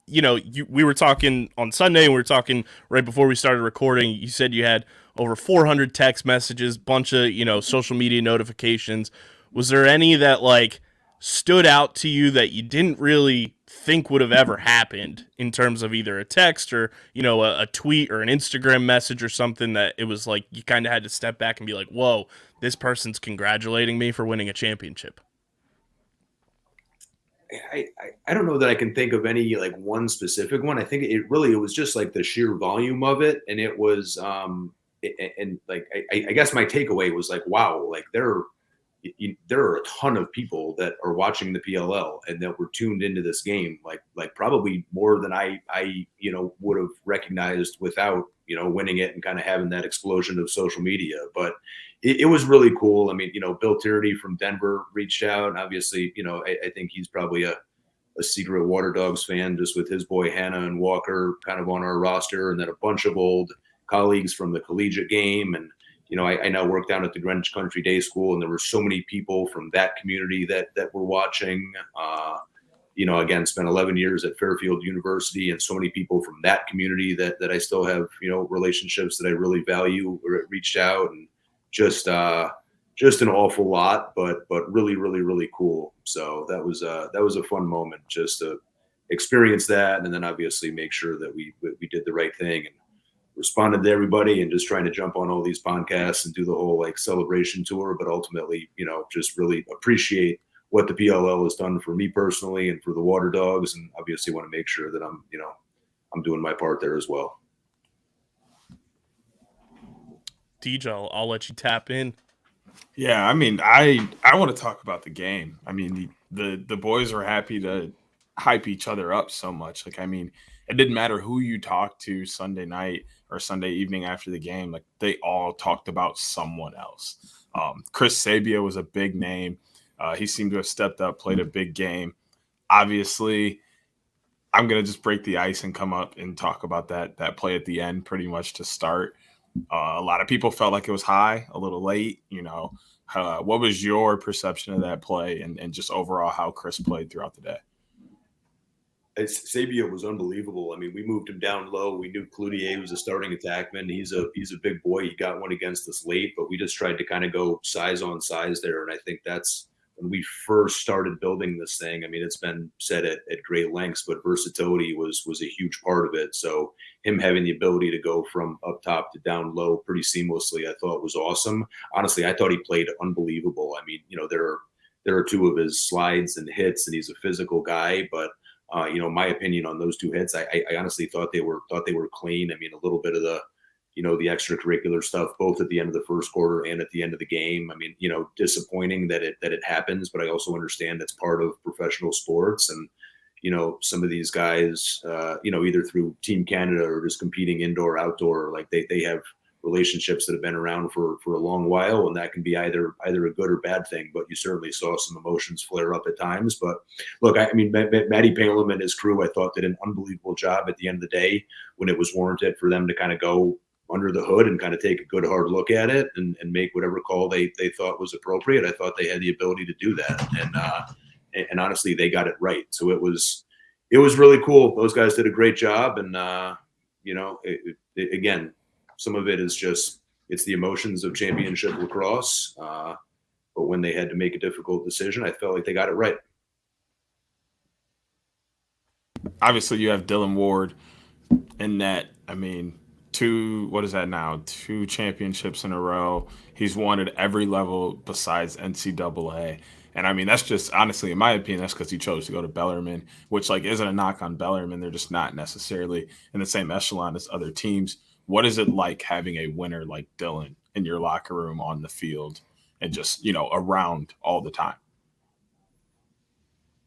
we were talking on Sunday, and we were talking right before we started recording. You said you had over 400 text messages, bunch of social media notifications. Was there any that stood out to you that you didn't really think would have ever happened in terms of either a text or a tweet or an Instagram message or something that it was like you kind of had to step back and be like, whoa, this person's congratulating me for winning a championship? I don't know that I can think of any one specific one. I think it was just like the sheer volume of it, and it was and like, I guess my takeaway was like, wow, like there are a ton of people that are watching the PLL and that were tuned into this game, like probably more than I would have recognized without, winning it and kind of having that explosion of social media. But it was really cool. I mean, Bill Tierney from Denver reached out. And obviously, I think he's probably a secret Waterdogs fan, just with his boy Hannah and Walker kind of on our roster, and then a bunch of old colleagues from the collegiate game. And I now work down at the Greenwich Country Day School, and there were so many people from that community that were watching. Again, spent 11 years at Fairfield University, and so many people from that community that I still have, relationships that I really value reached out, and just an awful lot, but really, really, really cool. So that was a fun moment just to experience that, and then obviously make sure that we did the right thing and responded to everybody, and just trying to jump on all these podcasts and do the whole like celebration tour. But ultimately, just really appreciate what the PLL has done for me personally and for the Waterdogs, and obviously want to make sure that I'm doing my part there as well. DJ, I'll let you tap in. Yeah, I mean, I want to talk about the game. I mean, the boys were happy to hype each other up so much. Like, I mean, it didn't matter who you talked to Sunday night or Sunday evening after the game. Like, they all talked about someone else. Chris Sabia was a big name. He seemed to have stepped up, played a big game. Obviously, I'm going to just break the ice and come up and talk about that play at the end pretty much to start. A lot of people felt like it was high, a little late. What was your perception of that play and just overall how Chris played throughout the day? Sabia was unbelievable. I mean, we moved him down low. We knew Cloutier was a starting attackman. He's a big boy. He got one against us late, but we just tried to kind of go size on size there. And I think that's when we first started building this thing. I mean, it's been said at great lengths, but versatility was a huge part of it. So him having the ability to go from up top to down low pretty seamlessly, I thought was awesome. Honestly, I thought he played unbelievable. I mean, there are two of his slides and hits, and he's a physical guy, but my opinion on those two hits, I honestly thought they were clean. I mean, a little bit of the extracurricular stuff, both at the end of the first quarter and at the end of the game. I mean, disappointing that it happens, but I also understand that's part of professional sports. And, some of these guys, either through Team Canada or just competing indoor, outdoor, like they have relationships that have been around for a long while, and that can be either a good or bad thing. But you certainly saw some emotions flare up at times. But look, I mean, Matty Palin and his crew, I thought, did an unbelievable job at the end of the day when it was warranted for them to kind of go under the hood and kind of take a good hard look at it and make whatever call they thought was appropriate. I thought they had the ability to do that, and honestly, they got it right. So it was really cool. Those guys did a great job, and again, some of it is just it's the emotions of championship lacrosse. But when they had to make a difficult decision, I felt like they got it right. Obviously, you have Dylan Ward in net. I mean, two championships in a row. He's won at every level besides NCAA. And I mean, that's just honestly, in my opinion, that's because he chose to go to Bellarmine, which isn't a knock on Bellarmine. They're just not necessarily in the same echelon as other teams. What is it like having a winner like Dylan in your locker room, on the field, and just, around all the time?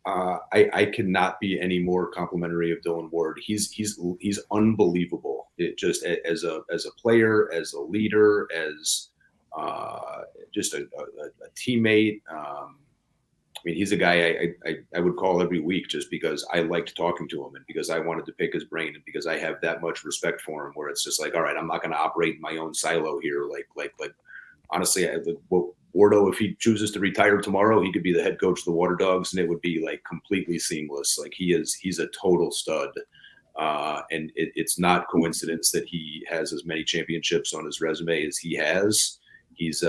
I cannot be any more complimentary of Dylan Ward. He's unbelievable. It just as a player, as a leader, as just a teammate. I mean, he's a guy I would call every week just because I liked talking to him and because I wanted to pick his brain and because I have that much respect for him, where it's just like, all right, I'm not going to operate in my own silo here. Like honestly, Wardo, if he chooses to retire tomorrow, he could be the head coach of the Waterdogs and it would be like completely seamless. Like he's a total stud. And it's not coincidence that he has as many championships on his resume as he has. He's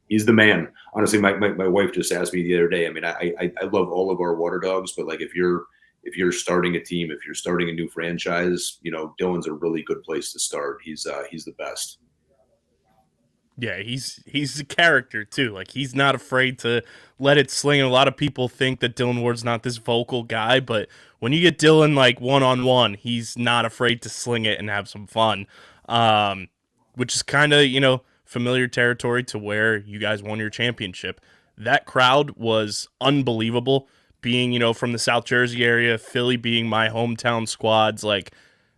he's the man. Honestly, my wife just asked me the other day. I mean, I love all of our Waterdogs, but like if you're starting a team, if you're starting a new franchise, Dylan's a really good place to start. He's the best. Yeah, he's a character too. Like, he's not afraid to let it sling. A lot of people think that Dylan Ward's not this vocal guy, but when you get Dylan like one-on-one, he's not afraid to sling it and have some fun. which is kind of, familiar territory to where you guys won your championship. That crowd was unbelievable. Being, from the South Jersey area, Philly being my hometown squads, like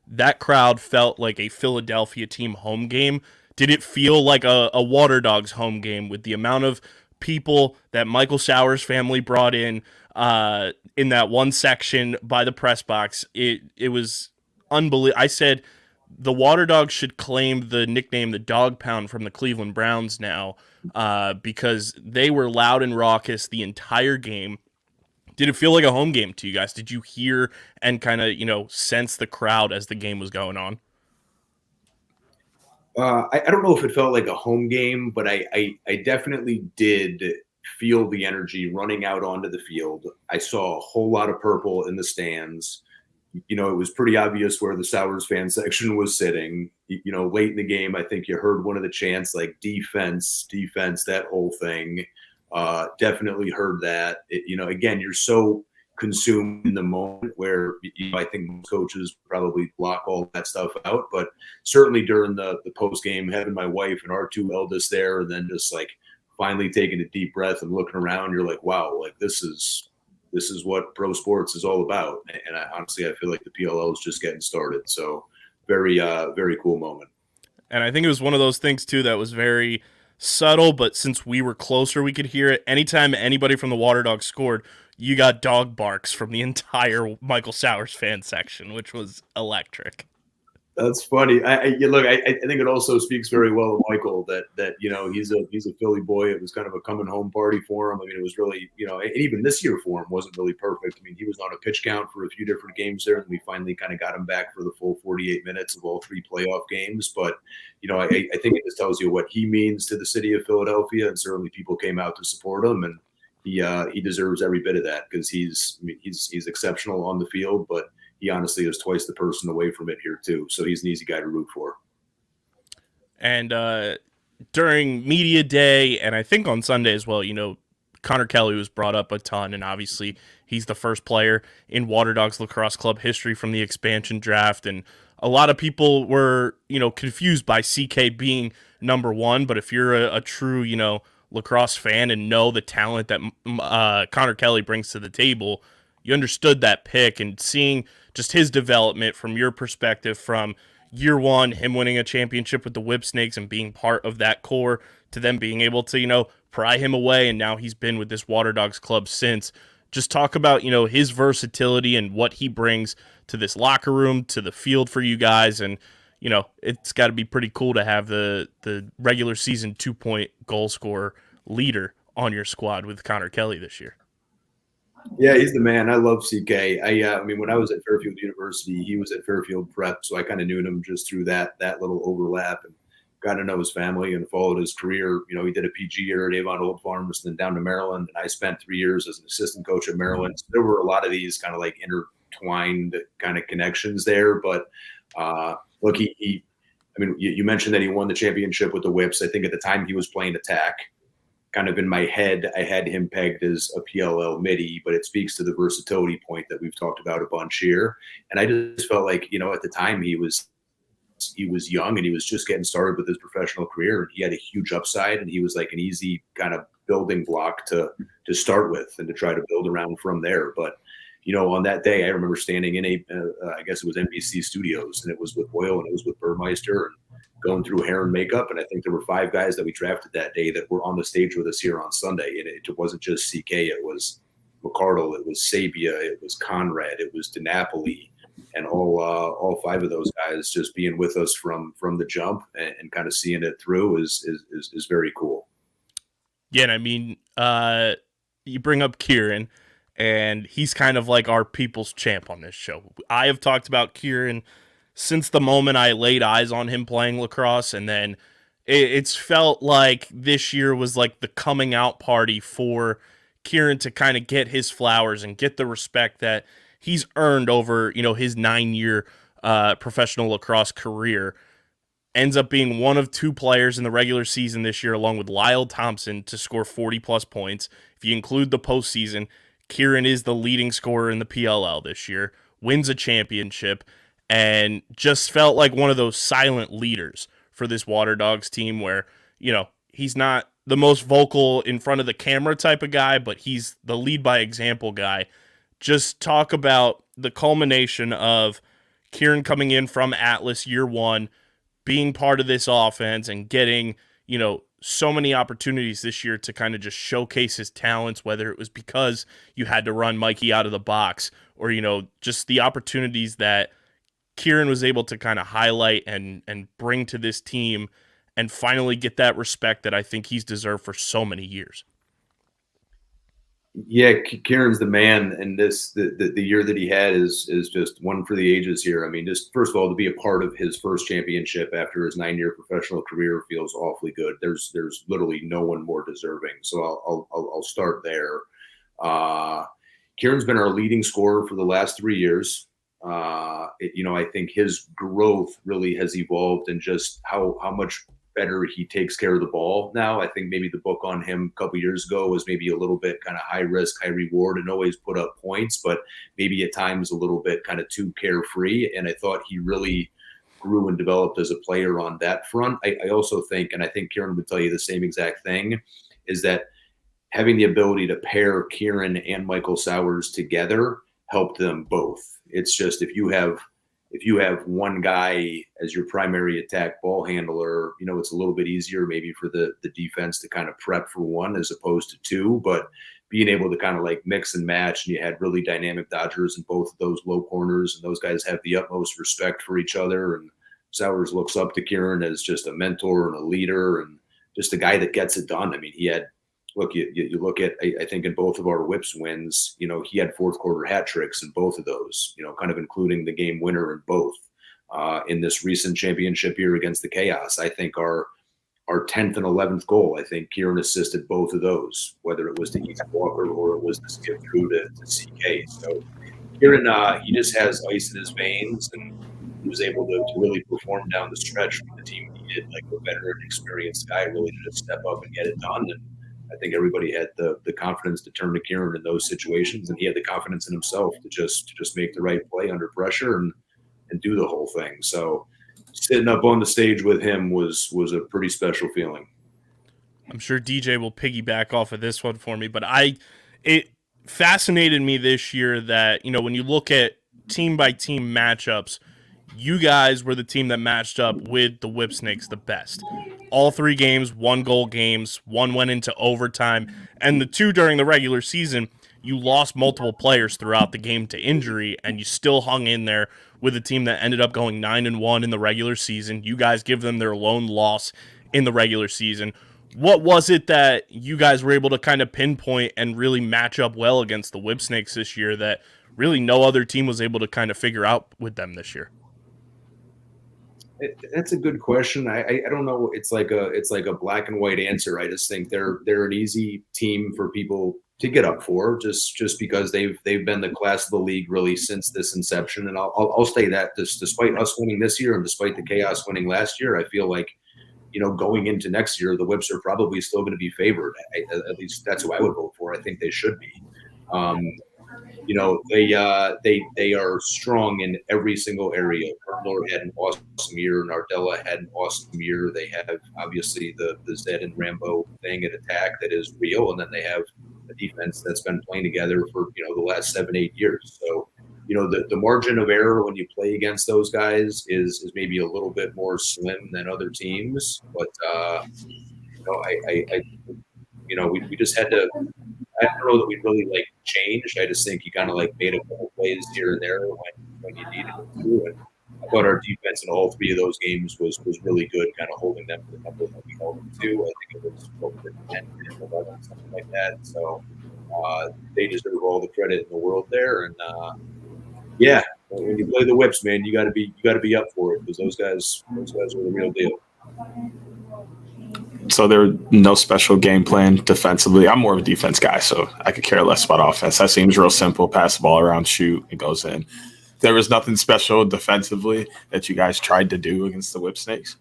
that crowd felt like a Philadelphia team home game. Did it feel like a Waterdogs home game with the amount of people that Michael Showers' family brought in that one section by the press box? It was unbelievable. I said the Waterdogs should claim the nickname the Dog Pound from the Cleveland Browns now, because they were loud and raucous the entire game. Did it feel like a home game to you guys? Did you hear and kind of, sense the crowd as the game was going on? I don't know if it felt like a home game, but I definitely did feel the energy running out onto the field. I saw a whole lot of purple in the stands. It was pretty obvious where the Sours fan section was sitting. Late in the game, I think you heard one of the chants like defense, defense, that whole thing. Definitely heard that. Again, you're so consumed in the moment where I think most coaches probably block all that stuff out. But certainly during the post game, having my wife and our two eldest there, and then just like finally taking a deep breath and looking around, you're like, wow, like this is what pro sports is all about. And honestly, I feel like the PLL is just getting started. So very, very cool moment. And I think it was one of those things too that was very subtle, but since we were closer, we could hear it. Anytime anybody from the Waterdogs scored, you got dog barks from the entire Michael Sowers fan section, which was electric. That's funny. I think it also speaks very well of Michael that he's a Philly boy. It was kind of a coming home party for him. I mean, it was really, and even this year for him wasn't really perfect. I mean, he was on a pitch count for a few different games there, and we finally kind of got him back for the full 48 minutes of all three playoff games. But I think it just tells you what he means to the city of Philadelphia, and certainly people came out to support him, and he deserves every bit of that because he's exceptional on the field, but he honestly is twice the person away from it here too. So he's an easy guy to root for. And during media day, and I think on Sunday as well, Connor Kelly was brought up a ton, and obviously he's the first player in Waterdogs Lacrosse Club history from the expansion draft. And a lot of people were, confused by CK being number one. But if you're a true, lacrosse fan and know the talent that Connor Kelly brings to the table, you understood that pick. And seeing just his development from your perspective from year one, him winning a championship with the Whip Snakes and being part of that core, to them being able to, pry him away, and now he's been with this Waterdogs club since. Just talk about, his versatility and what he brings to this locker room, to the field for you guys. And, it's got to be pretty cool to have the regular season 2-point goal scorer leader on your squad with Connor Kelly this year. Yeah, he's the man. I love CK. I mean, when I was at Fairfield University, he was at Fairfield Prep, so I kind of knew him just through that little overlap, and got to know his family and followed his career. He did a PG year at Avon Old Farms, then down to Maryland, and I spent 3 years as an assistant coach at Maryland. So there were a lot of these kind of like intertwined kind of connections there. But look, you mentioned that he won the championship with the Whips. I think at the time he was playing attack. Kind of in my head, I had him pegged as a PLL midi, but it speaks to the versatility point that we've talked about a bunch here. And I just felt like, at the time he was young and he was just getting started with his professional career. And he had a huge upside, and he was like an easy kind of building block to start with and to try to build around from there. But, on that day, I remember standing in I guess it was NBC Studios, and it was with Boyle and it was with Burmeister, and going through hair and makeup. And I think there were 5 guys that we drafted that day that were on the stage with us here on Sunday. And it wasn't just CK. It was Mcardle. It was Sabia. It was Conrad. It was DiNapoli. And all 5 of those guys just being with us from the jump and kind of seeing it through is very cool. Yeah, and I mean, you bring up Kieran, and he's kind of like our people's champ on this show. I have talked about Kieran since the moment I laid eyes on him playing lacrosse, and then it's felt like this year was like the coming out party for Kieran to kind of get his flowers and get the respect that he's earned over, his 9-year professional lacrosse career. Ends up being one of 2 players in the regular season this year, along with Lyle Thompson, to score 40-plus points. If you include the postseason, Kieran is the leading scorer in the PLL this year, wins a championship, and just felt like one of those silent leaders for this Waterdogs team where, he's not the most vocal in front of the camera type of guy, but he's the lead by example guy. Just talk about the culmination of Kieran coming in from Atlas year one, being part of this offense and getting, so many opportunities this year to kind of just showcase his talents, whether it was because you had to run Mikey out of the box or, just the opportunities that Kieran was able to kind of highlight and bring to this team and finally get that respect that I think he's deserved for so many years. Yeah, Kieran's the man, and the year that he had is just one for the ages here. I mean, just first of all, to be a part of his first championship after his 9-year professional career feels awfully good. There's literally no one more deserving. So I'll start there. Kieran's been our leading scorer for the last 3 years. I think his growth really has evolved and just how much better he takes care of the ball now. I think maybe the book on him a couple years ago was maybe a little bit kind of high risk, high reward, and always put up points, but maybe at times a little bit kind of too carefree. And I thought he really grew and developed as a player on that front. I also think, and I think Kieran would tell you the same exact thing, is that having the ability to pair Kieran and Michael Sowers together helped them both. It's just if you have one guy as your primary attack ball handler, it's a little bit easier maybe for the defense to kind of prep for one as opposed to two, but being able to kind of like mix and match, and you had really dynamic dodgers in both of those low corners, and those guys have the utmost respect for each other. And Sowers looks up to Kieran as just a mentor and a leader and just a guy that gets it done. I mean, he had, look, you look at, I think in both of our Whips wins, he had fourth quarter hat tricks in both of those, kind of including the game winner in both. In this recent championship year against the Chaos, I think our 10th and 11th goal, I think Kieran assisted both of those, whether it was to Ethan Walker or it was the skip through to CK. So Kieran, he just has ice in his veins, and he was able to really perform down the stretch when the team needed like a veteran, experienced guy really to just step up and get it done. And I think everybody had the confidence to turn to Kieran in those situations, and he had the confidence in himself to just make the right play under pressure and do the whole thing. So sitting up on the stage with him was a pretty special feeling. I'm sure DJ will piggyback off of this one for me, but it fascinated me this year that, when you look at team by team matchups, you guys were the team that matched up with the Whipsnakes the best. All 3 games, 1-goal games, 1 went into overtime, and the 2 during the regular season, you lost multiple players throughout the game to injury, and you still hung in there with a team that ended up going 9-1 in the regular season. You guys give them their lone loss in the regular season. What was it that you guys were able to kind of pinpoint and really match up well against the Whipsnakes this year that really no other team was able to kind of figure out with them this year? That's a good question. I don't know. It's like a black and white answer. I just think they're an easy team for people to get up for, just because they've been the class of the league really since this inception. And I'll say that despite us winning this year and despite the Chaos winning last year, I feel like, going into next year, the Whips are probably still going to be favored. At least that's who I would vote for. I think they should be. They are strong in every single area. Lord had an awesome year. Nardella had an awesome year. They have obviously the Zed and Rambo thing at attack that is real, and then they have a defense that's been playing together for the last 7-8 years. So the margin of error when you play against those guys is maybe a little bit more slim than other teams, but we just had to. I don't know that we really changed. I just think you kind of made a couple plays here and there when you needed it to. And I thought our defense in all 3 of those games was really good, kind of holding them to the number that we held them to. I think it was over 10, 11, something like that. So they deserve all the credit in the world there. And when you play the Whips, man, you got to be up for it because those guys are the real deal. So there's no special game plan defensively. I'm more of a defense guy, so I could care less about offense. That seems real simple. Pass the ball around, shoot, it goes in. There was nothing special defensively that you guys tried to do against the Whipsnakes?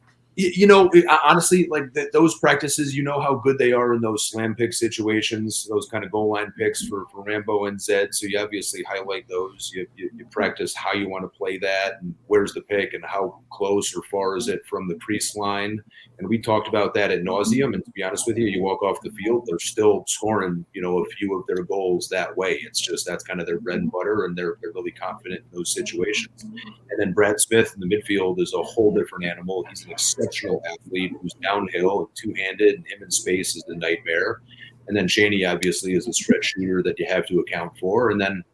Honestly, like those practices, you know how good they are in those slam pick situations, those kind of goal line picks for Rambo and Zed. So you obviously highlight those. You practice how you want to play that and where's the pick and how close or far is it from the crease line. And we talked about that ad nauseum. And to be honest with you, you walk off the field, they're still scoring, a few of their goals that way. It's just that's kind of their bread and butter, and they're really confident in those situations. And then Brad Smith in the midfield is a whole different animal. He's an exceptional athlete who's downhill and two-handed, and him in space is the nightmare. And then Cheney obviously is a stretch shooter that you have to account for. And then,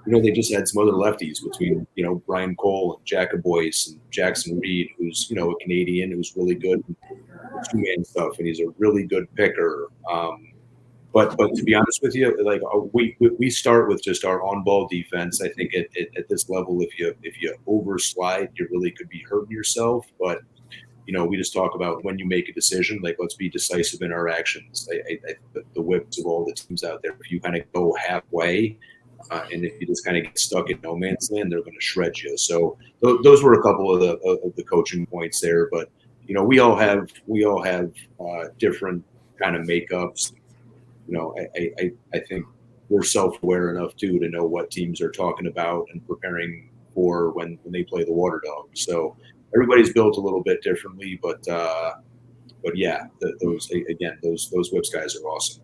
they just had some other lefties between, Brian Cole and Jacob Boyce and Jackson Reed, who's, a Canadian who's really good at two-man stuff, and he's a really good picker. But to be honest with you, like we start with just our on-ball defense. I think at this level, if you overslide, you really could be hurting yourself. But we just talk about when you make a decision, like let's be decisive in our actions. The whips of all the teams out there, if you kind of go halfway, and if you just kind of get stuck in no man's land, they're going to shred you. So those were a couple of the coaching points there. But we all have different kind of makeups. I think we're self-aware enough too to know what teams are talking about and preparing for when they play the Waterdogs. So everybody's built a little bit differently, but yeah, those whips guys are awesome.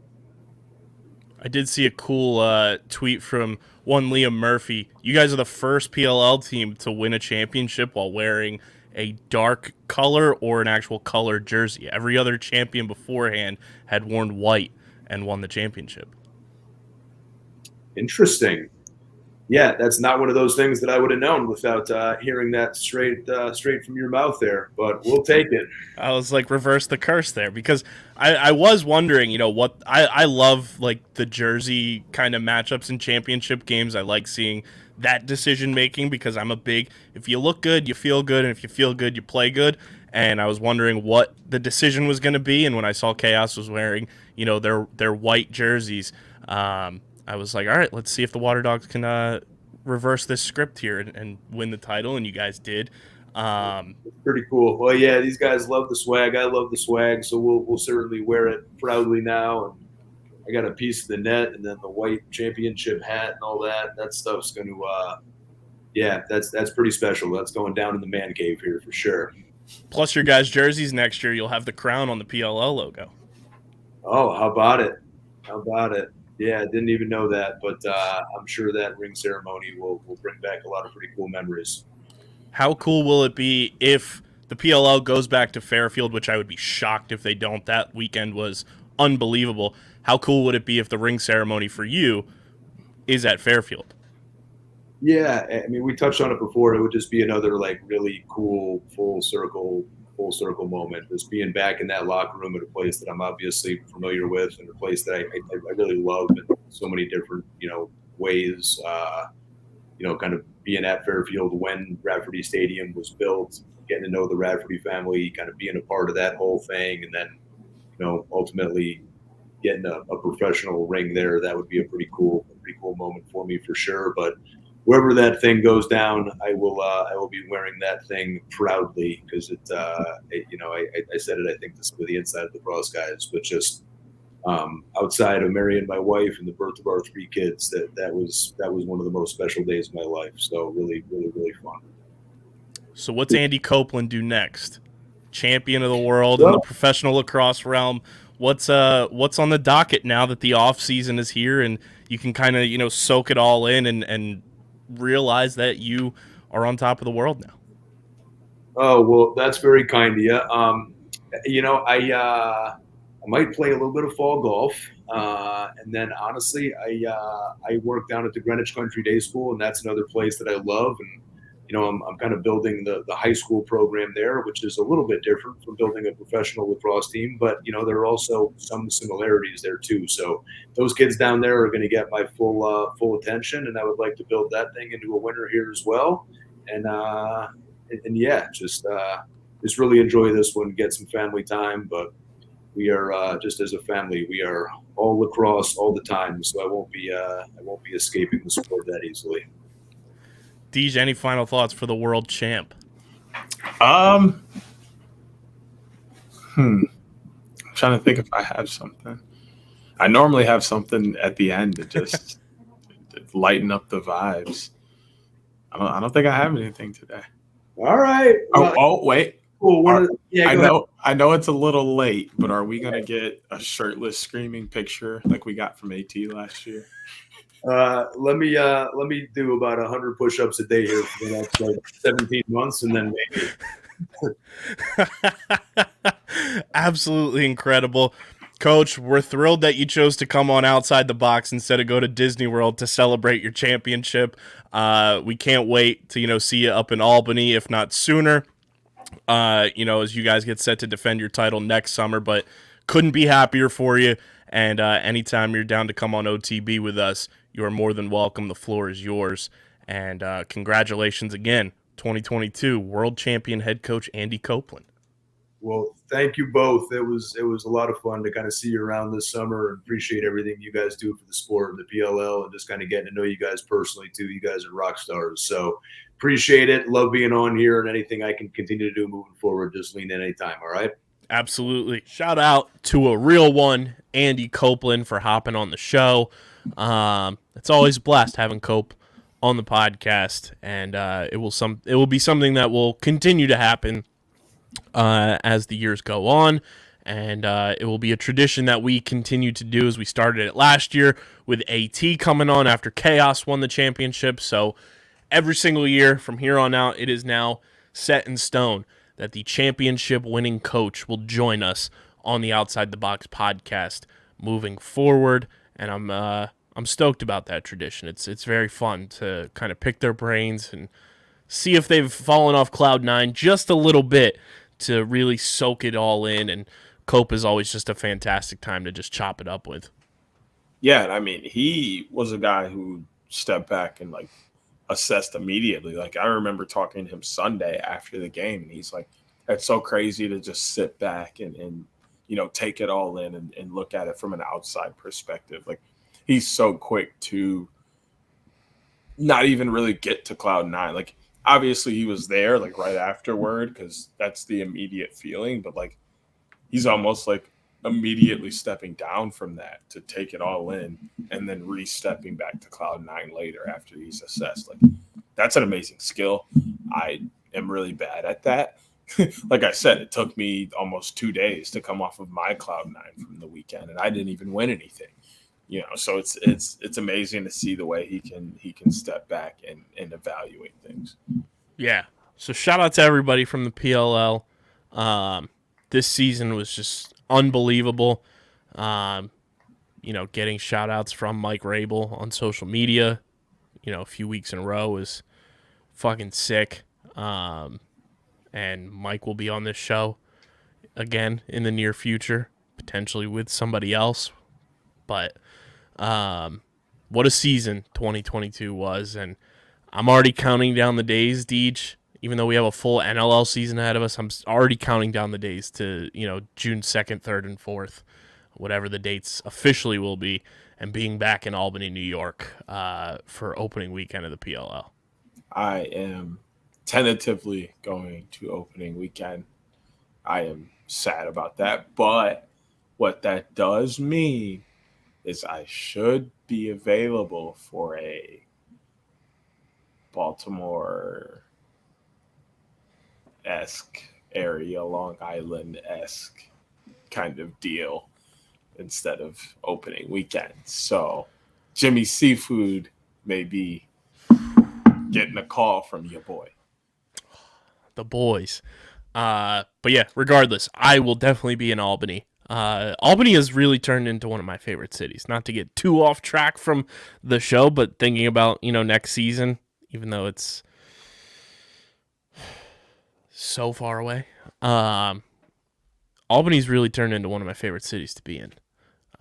I did see a cool tweet from one Liam Murphy. You guys are the first PLL team to win a championship while wearing a dark color or an actual color jersey. Every other champion beforehand had worn white and won the championship. Interesting. Yeah, that's not one of those things that I would have known without hearing that straight from your mouth there, but we'll take it. I was like, reverse the curse there, because I was wondering, what I love, like the jersey kind of matchups in championship games. I like seeing that decision making because I'm a big, if you look good, you feel good, and if you feel good, you play good. And I was wondering what the decision was going to be, and when I saw Chaos was wearing, their white jerseys, I was like, all right, let's see if the Waterdogs can reverse this script here and win the title, and you guys did. Pretty cool. Well, yeah, these guys love the swag. I love the swag, so we'll certainly wear it proudly now. And I got a piece of the net, and then the white championship hat and all that. That stuff's going to, that's pretty special. That's going down in the man cave here for sure. Plus, your guys' jerseys next year, you'll have the crown on the PLL logo. Oh, how about it? Yeah, I didn't even know that, but I'm sure that ring ceremony will bring back a lot of pretty cool memories. How cool will it be if the PLL goes back to Fairfield, which I would be shocked if they don't. That weekend was unbelievable. How cool would it be if the ring ceremony for you is at Fairfield? Yeah, I mean, we touched on it before. It would just be another like really cool full circle moment. Just being back in that locker room at a place that I'm obviously familiar with, and a place that I really love in so many different ways. Kind of being at Fairfield when Rafferty Stadium was built, getting to know the Rafferty family, kind of being a part of that whole thing, and then ultimately getting a professional ring there. That would be a pretty cool moment for me for sure. But wherever that thing goes down, I will be wearing that thing proudly because I said it. I think this with the inside of the Cross guys, but just outside of marrying my wife and the birth of our 3 kids, that was one of the most special days of my life. So really, really, really fun. So what's Andy Copeland do next? Champion of the world in the professional lacrosse realm. What's on the docket now that the off season is here and you can kind of soak it all in and realize that you are on top of the world now? Oh, well, that's very kind of you. I might play a little bit of fall golf. And then honestly, I work down at the Greenwich Country Day School, and that's another place that I love. And, I'm kind of building the high school program there, which is a little bit different from building a professional lacrosse team. But, there are also some similarities there too. So those kids down there are going to get my full attention. And I would like to build that thing into a winner here as well. And yeah, just really enjoy this one, get some family time. But we are just as a family, we are all lacrosse all the time. So I won't be escaping the sport that easily. Deej, any final thoughts for the world champ? I'm trying to think if I have something. I normally have something at the end to just lighten up the vibes. I don't think I have anything today. All right. Oh, wait. Cool. I know it's a little late, but are we gonna get a shirtless screaming picture like we got from AT last year? Let me do about 100 push-ups a day here for the next 17 months, and then maybe. Absolutely incredible. Coach, we're thrilled that you chose to come on Outside the Box instead of go to Disney World to celebrate your championship. We can't wait to, see you up in Albany, if not sooner, as you guys get set to defend your title next summer, but couldn't be happier for you. And anytime you're down to come on OTB with us, you are more than welcome. The floor is yours. And congratulations again, 2022 World Champion head coach Andy Copeland. Well, thank you both. It was a lot of fun to kind of see you around this summer, and appreciate everything you guys do for the sport and the PLL, and just kind of getting to know you guys personally too. You guys are rock stars. So appreciate it. Love being on here, and anything I can continue to do moving forward, just lean in anytime. All right. Absolutely. Shout out to a real one, Andy Copeland, for hopping on the show. It's always a blast having Cope on the podcast, and it will be something that will continue to happen as the years go on, and it will be a tradition that we continue to do, as we started it last year with AT coming on after Chaos won the championship. So every single year from here on out, it is now set in stone that the championship winning coach will join us on the Outside the Box podcast moving forward, and I'm stoked about that tradition. It's very fun to kind of pick their brains and see if they've fallen off cloud nine just a little bit, to really soak it all in. And Cope is always just a fantastic time to just chop it up with. Yeah, I mean, he was a guy who stepped back and assessed immediately. I remember talking to him Sunday after the game, and he's like, it's so crazy to just sit back and take it all in and look at it from an outside perspective. He's so quick to not even really get to cloud nine. Obviously he was there right afterward, because that's the immediate feeling, but he's almost immediately stepping down from that to take it all in, and then re-stepping back to cloud nine later after he's assessed. That's an amazing skill. I am really bad at that. Like I said, it took me almost 2 days to come off of my cloud nine from the weekend, and I didn't even win anything. So it's amazing to see the way he can step back and evaluate things. Yeah. So shout out to everybody from the PLL. This season was just unbelievable. Getting shout outs from Mike Rabel on social media, a few weeks in a row was fucking sick. And Mike will be on this show again in the near future, potentially with somebody else. But what a season 2022 was, and I'm already counting down the days, Deej. Even though we have a full NLL season ahead of us, I'm already counting down the days to, June 2nd, 3rd, and 4th, whatever the dates officially will be, and being back in Albany, New York for opening weekend of the PLL. I am tentatively going to opening weekend. I am sad about that, but what that does mean is I should be available for a Baltimore-esque area, Long Island-esque kind of deal instead of opening weekend. So Jimmy Seafood may be getting a call from your boy. The boys. But yeah, regardless, I will definitely be in Albany. Albany has really turned into one of my favorite cities. Not to get too off track from the show, but thinking about, next season, even though it's so far away, Albany's really turned into one of my favorite cities to be in.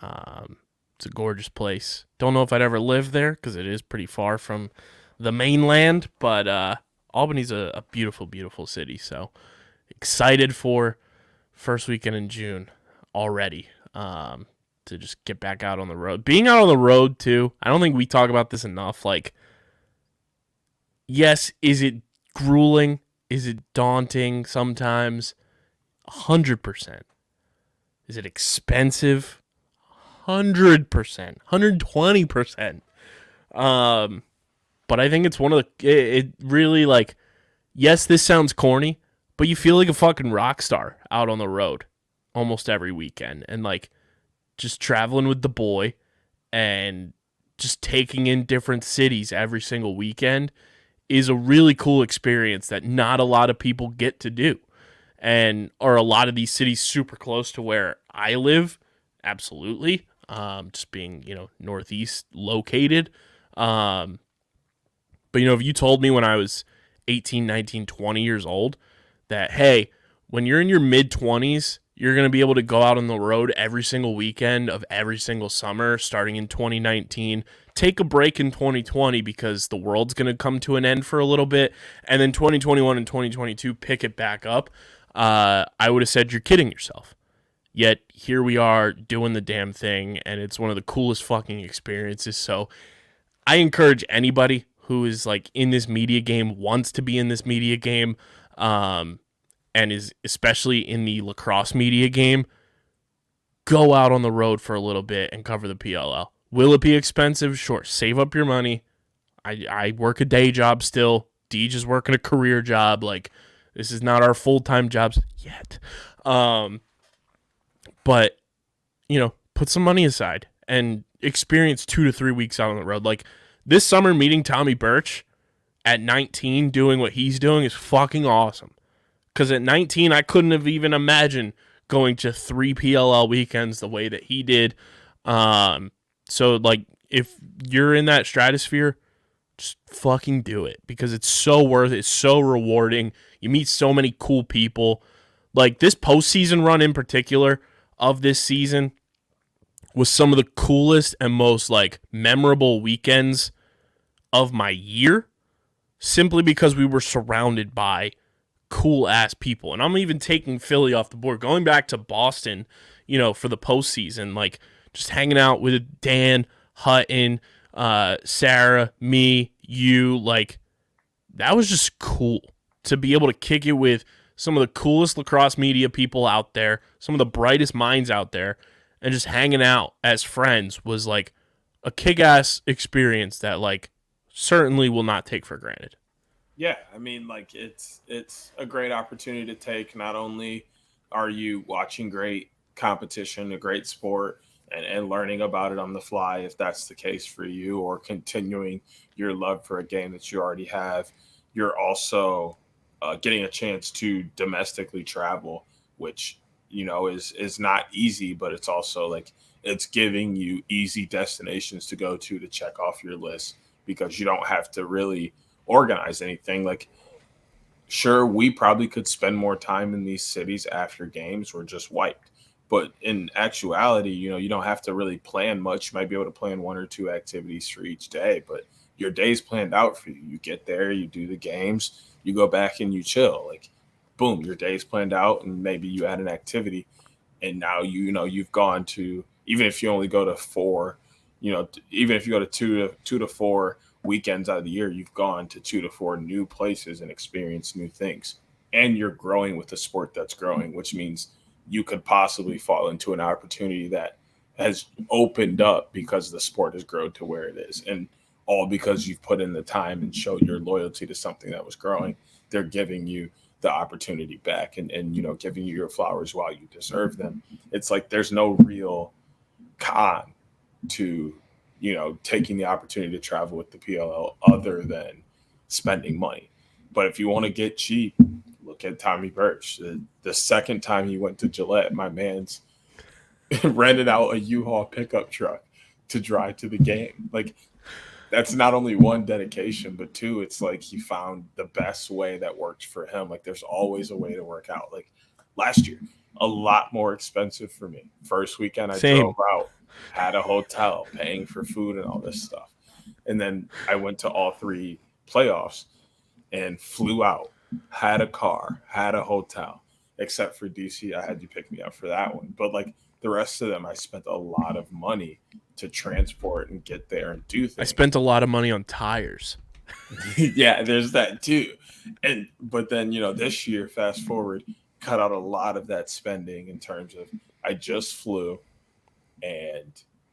It's a gorgeous place. Don't know if I'd ever live there, because it is pretty far from the mainland, but Albany's a beautiful, beautiful city. So excited for first weekend in June already, to just get back out on the road. Being out on the road too, I don't think we talk about this enough. Yes, is it grueling? Is it daunting sometimes? 100%. Is it expensive? 100%, 120%. But I think it's one of the, it really, like, yes, this sounds corny, but you feel like a fucking rock star out on the road almost every weekend. And, like, just traveling with the boy and just taking in different cities every single weekend is a really cool experience that not a lot of people get to do. And are a lot of these cities super close to where I live? Absolutely. Just being, Northeast located. But, if you told me when I was 18, 19, 20 years old that, hey, when you're in your mid-20s, you're going to be able to go out on the road every single weekend of every single summer starting in 2019, take a break in 2020 because the world's going to come to an end for a little bit, and then 2021 and 2022 pick it back up, I would have said you're kidding yourself. Yet here we are doing the damn thing, and it's one of the coolest fucking experiences. So I encourage anybody who is like in this media game, wants to be in this media game, and is especially in the lacrosse media game, go out on the road for a little bit and cover the PLL. Will it be expensive? Sure. Save up your money. I work a day job still. Deej is working a career job. Like, this is not our full-time jobs yet. But, put some money aside and experience 2 to 3 weeks out on the road. Like, this summer meeting Tommy Birch at 19 doing what he's doing is fucking awesome. Because at 19, I couldn't have even imagined going to 3 PLL weekends the way that he did. So, like, if you're in that stratosphere, just fucking do it. Because it's so worth it. It's so rewarding. You meet so many cool people. Like, this postseason run in particular of this season was some of the coolest and most, like, memorable weekends of my year. Simply because we were surrounded by cool ass people. And I'm even taking Philly off the board. Going back to Boston, for the postseason, like just hanging out with Dan, Hutton, Sarah, me, you, like that was just cool to be able to kick it with some of the coolest lacrosse media people out there, some of the brightest minds out there, and just hanging out as friends was like a kick-ass experience that like certainly will not take for granted. Yeah, I mean, like it's a great opportunity to take. Not only are you watching great competition, a great sport, and learning about it on the fly, if that's the case for you, or continuing your love for a game that you already have, you're also getting a chance to domestically travel, which is not easy, but it's also like it's giving you easy destinations to go to check off your list because you don't have to really organize anything. Like, sure, we probably could spend more time in these cities after games. We're just wiped. But in actuality, you don't have to really plan much. You might be able to plan 1 or 2 activities for each day, but your day's planned out for you. You get there, you do the games, you go back and you chill. Like, boom, your day's planned out, and maybe you add an activity. And now, you've gone to, even if you only go to 4, even if you go to 2 to 4 weekends out of the year, you've gone to 2 to 4 new places and experienced new things. And you're growing with a sport that's growing, which means you could possibly fall into an opportunity that has opened up because the sport has grown to where it is. And all because you've put in the time and showed your loyalty to something that was growing. They're giving you the opportunity back and giving you your flowers while you deserve them. It's like there's no real con to taking the opportunity to travel with the PLL other than spending money. But if you want to get cheap, look at Tommy Birch. The second time he went to Gillette, my man's rented out a U-Haul pickup truck to drive to the game. Like, that's not only one, dedication, but 2, it's like he found the best way that worked for him. Like, there's always a way to work out. Like, last year, a lot more expensive for me. First weekend I drove out, had a hotel, paying for food and all this stuff. And then I went to all 3 playoffs and flew out, had a car, had a hotel, except for DC. I had you pick me up for that one. But like the rest of them, I spent a lot of money to transport and get there and do things. I spent a lot of money on tires. Yeah, there's that too. But then, this year, fast forward, cut out a lot of that spending in terms of I just flew and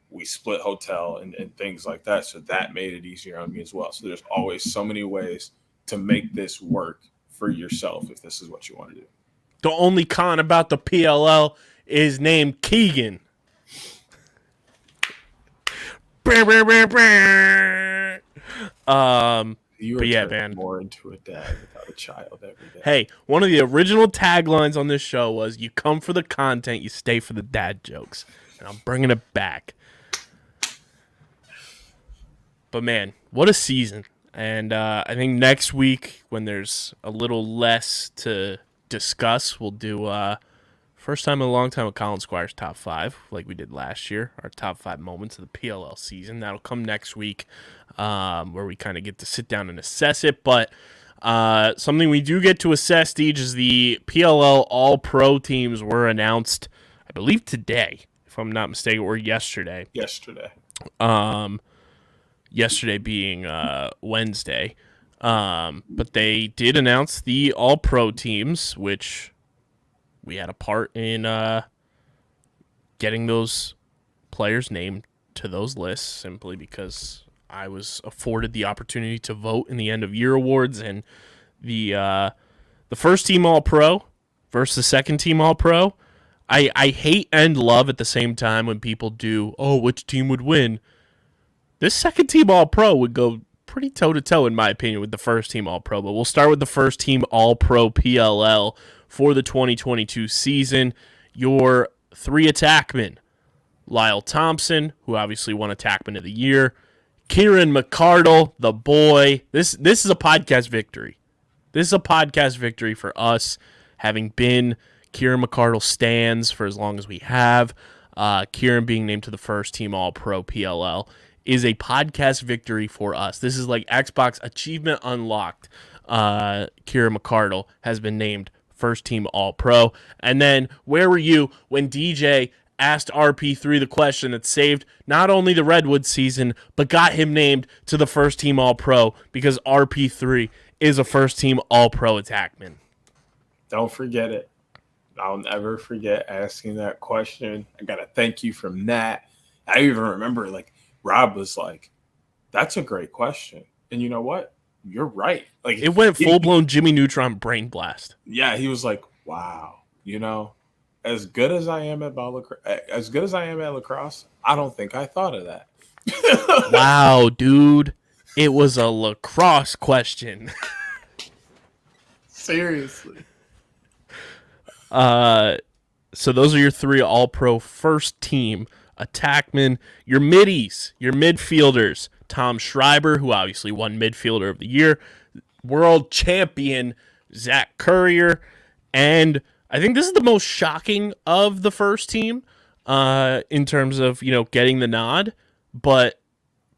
we split hotel and things like that. So that made it easier on me as well. So there's always so many ways to make this work for yourself if this is what you want to do. The only con about the PLL is named Keegan. You but are yeah, turning man. more into a dad without a child every day. Hey, one of the original taglines on this show was, you come for the content, you stay for the dad jokes. And I'm bringing it back. But man, what a season. And I think next week, when there's a little less to discuss, we'll do first time in a long time with Colin Squire's top 5, like we did last year, our top 5 moments of the PLL season. That'll come next week, where we kind of get to sit down and assess it. But something we do get to assess, Deej, is the PLL All-Pro teams were announced, I believe, today, if I'm not mistaken, or yesterday. Yesterday being Wednesday. But they did announce the All-Pro teams, which we had a part in getting those players named to those lists, simply because I was afforded the opportunity to vote in the end-of-year awards, and the first team All-Pro versus the second team All-Pro. I hate and love at the same time when people do, which team would win? This second team All-Pro would go pretty toe-to-toe, in my opinion, with the first team All-Pro. But we'll start with the first team All-Pro PLL for the 2022 season. Your 3 attackmen: Lyle Thompson, who obviously won Attackman of the Year; Kieran Mcardle, the boy. This is a podcast victory. This is a podcast victory for us, having been Kieran Mcardle stands for as long as we have. Kieran being named to the first team All-Pro PLL is a podcast victory for us. This is like Xbox Achievement Unlocked. Kieran Mcardle has been named first team All-Pro. And then, where were you when DJ asked RP3 the question that saved not only the Redwood season, but got him named to the first team All-Pro, because RP3 is a first team All-Pro attackman? Don't forget it. I'll never forget asking that question. I got to thank you from that. I even remember, Rob was like, that's a great question. And you know what? You're right. It went full-blown Jimmy Neutron brain blast. Yeah, he was like, wow, as good as I am at lacrosse, I don't think I thought of that. Wow, dude. It was a lacrosse question. Seriously. So those are your 3 All-Pro first team attackmen. Your middies, your midfielders: Tom Schreiber, who obviously won Midfielder of the Year; world champion Zach Currier; and I think this is the most shocking of the first team in terms of, getting the nod, but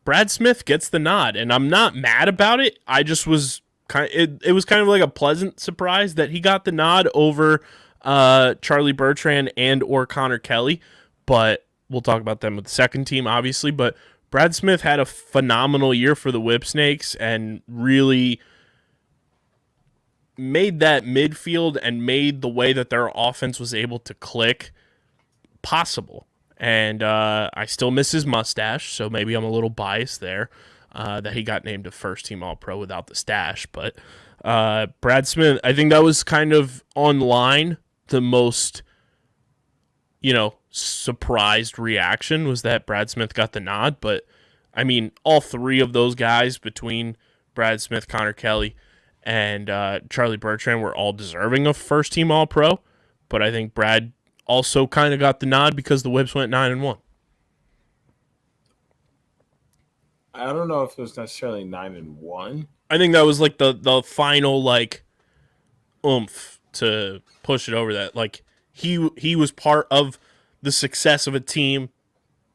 Brad Smith gets the nod, and I'm not mad about it. I just was it was kind of like a pleasant surprise that he got the nod over Charlie Bertrand and or Connor Kelly, but we'll talk about them with the second team, obviously. But Brad Smith had a phenomenal year for the Whipsnakes and really made that midfield and made the way that their offense was able to click possible. And I still miss his mustache, so maybe I'm a little biased there that he got named a first-team All-Pro without the stash. But Brad Smith, I think that was kind of online the most, surprised reaction was that Brad Smith got the nod. But, I mean, all 3 of those guys between Brad Smith, Connor Kelly, and Charlie Bertrand were all deserving of first-team All-Pro. But I think Brad also kind of got the nod because the Whips went 9-1. I don't know if it was necessarily 9-1. I think that was like the final oomph to push it over that. Like he was part of the success of a team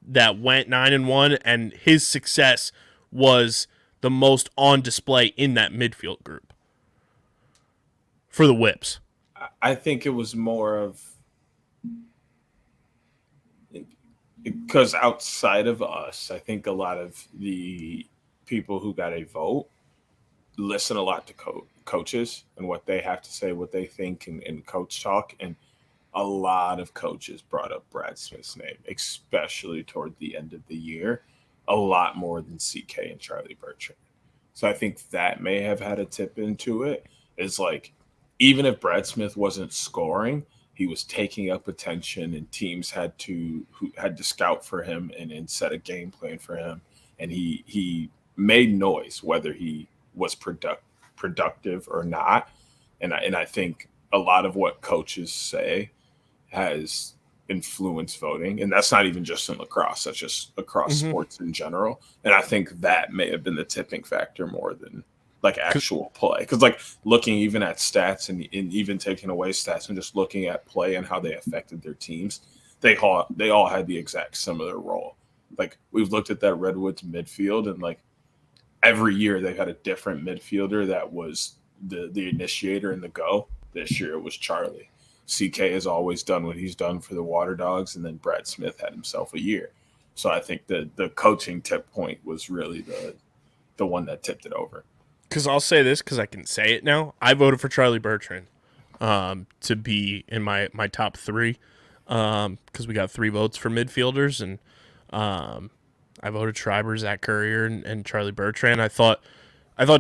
that went 9-1, and his success was the most on display in that midfield group for the Whips. I think it was more of because outside of us, I think a lot of the people who got a vote listen a lot to coaches and what they have to say, what they think in coach talk. And a lot of coaches brought up Brad Smith's name, especially toward the end of the year, a lot more than CK and Charlie Bertrand. So I think that may have had a tip into it. Is like, even if Brad Smith wasn't scoring, he was taking up attention, and teams had to scout for him and set a game plan for him. And he made noise, whether he was productive or not. And I think a lot of what coaches say has influenced voting, and that's not even just in lacrosse, that's just across sports in general. And I think that may have been the tipping factor more than like actual play, because like looking even at stats and even taking away stats and just looking at play and how they affected their teams, they all had the exact similar role. Like, we've looked at that Redwoods midfield, and like every year they've had a different midfielder that was the initiator and the go. This year it was Charlie. CK has always done what he's done for the Waterdogs, and then Brad Smith had himself a year. So I think the coaching tip point was really the one that tipped it over. Because I'll say this, because I can say it now. I voted for Charlie Bertrand to be in my top three, because we got 3 votes for midfielders, and I voted Schreiber, Zach Courier, and Charlie Bertrand. I thought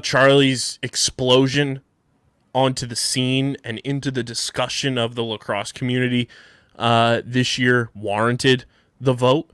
Charlie's explosion onto the scene and into the discussion of the lacrosse community this year warranted the vote.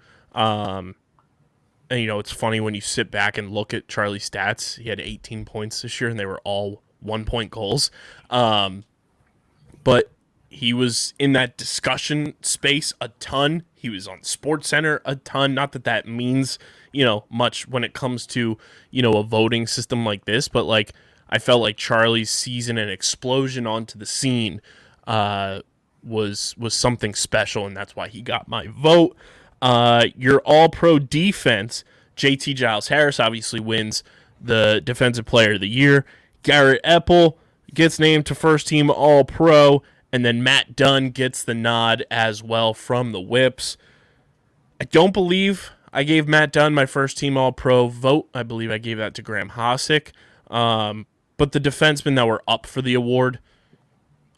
And, you know, it's funny when you sit back and look at Charlie's stats. He had 18 points this year, and they were all 1-point goals. But he was in that discussion space a ton. He was on SportsCenter a ton. Not that that means, you know, much when it comes to, you know, a voting system like this. But, like, I felt like Charlie's season and explosion onto the scene was something special, and that's why he got my vote. Your all-pro defense, JT Giles-Harris obviously wins the Defensive Player of the Year. Garrett Epple gets named to first-team all-pro, and then Matt Dunn gets the nod as well from the Whips. I don't believe I gave Matt Dunn my first-team all-pro vote. I believe I gave that to Graham Hosick. But the defensemen that were up for the award,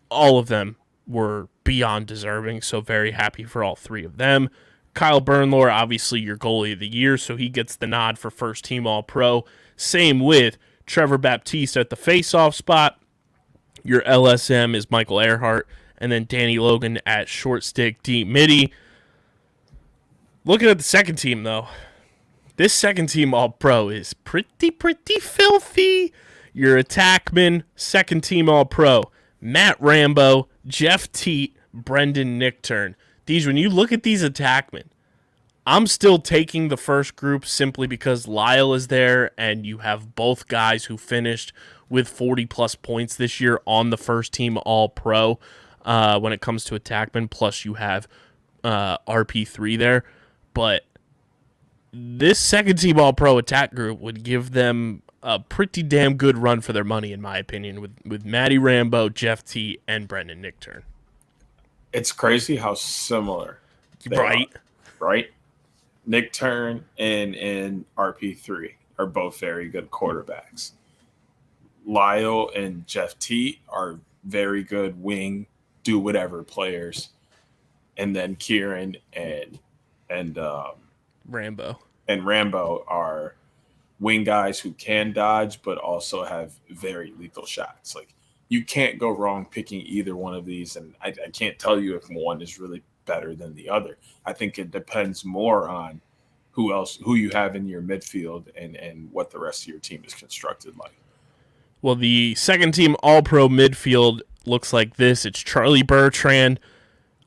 all of them were beyond deserving, so very happy for all 3 of them. Kyle Bernlohr, obviously your goalie of the year, so he gets the nod for first-team All-Pro. Same with Trevor Baptiste at the face-off spot. Your LSM is Michael Earhart, and then Danny Logan at short stick deep midi. Looking at the second team, though, this second-team All-Pro is pretty filthy. Your attackman, second-team All-Pro, Matt Rambo, Jeff Teat, Brendan Nichtern. When you look at these attackmen, I'm still taking the first group simply because Lyle is there, and you have both guys who finished with 40-plus points this year on the first-team All-Pro when it comes to attackmen, plus you have RP3 there. But this second-team All-Pro attack group would give them a pretty damn good run for their money, in my opinion, with Matty Rambo, Jeff T, and Brendan Nichtern. It's crazy how similar they are, right? Nichtern and RP3 are both very good quarterbacks. Lyle and Jeff T are very good wing, do whatever players. And then Kieran and Rambo are wing guys who can dodge, but also have very lethal shots. Like, you can't go wrong picking either one of these, and I can't tell you if one is really better than the other. I think it depends more on who you have in your midfield and what the rest of your team is constructed like. Well, the second-team All-Pro midfield looks like this. It's Charlie Bertrand,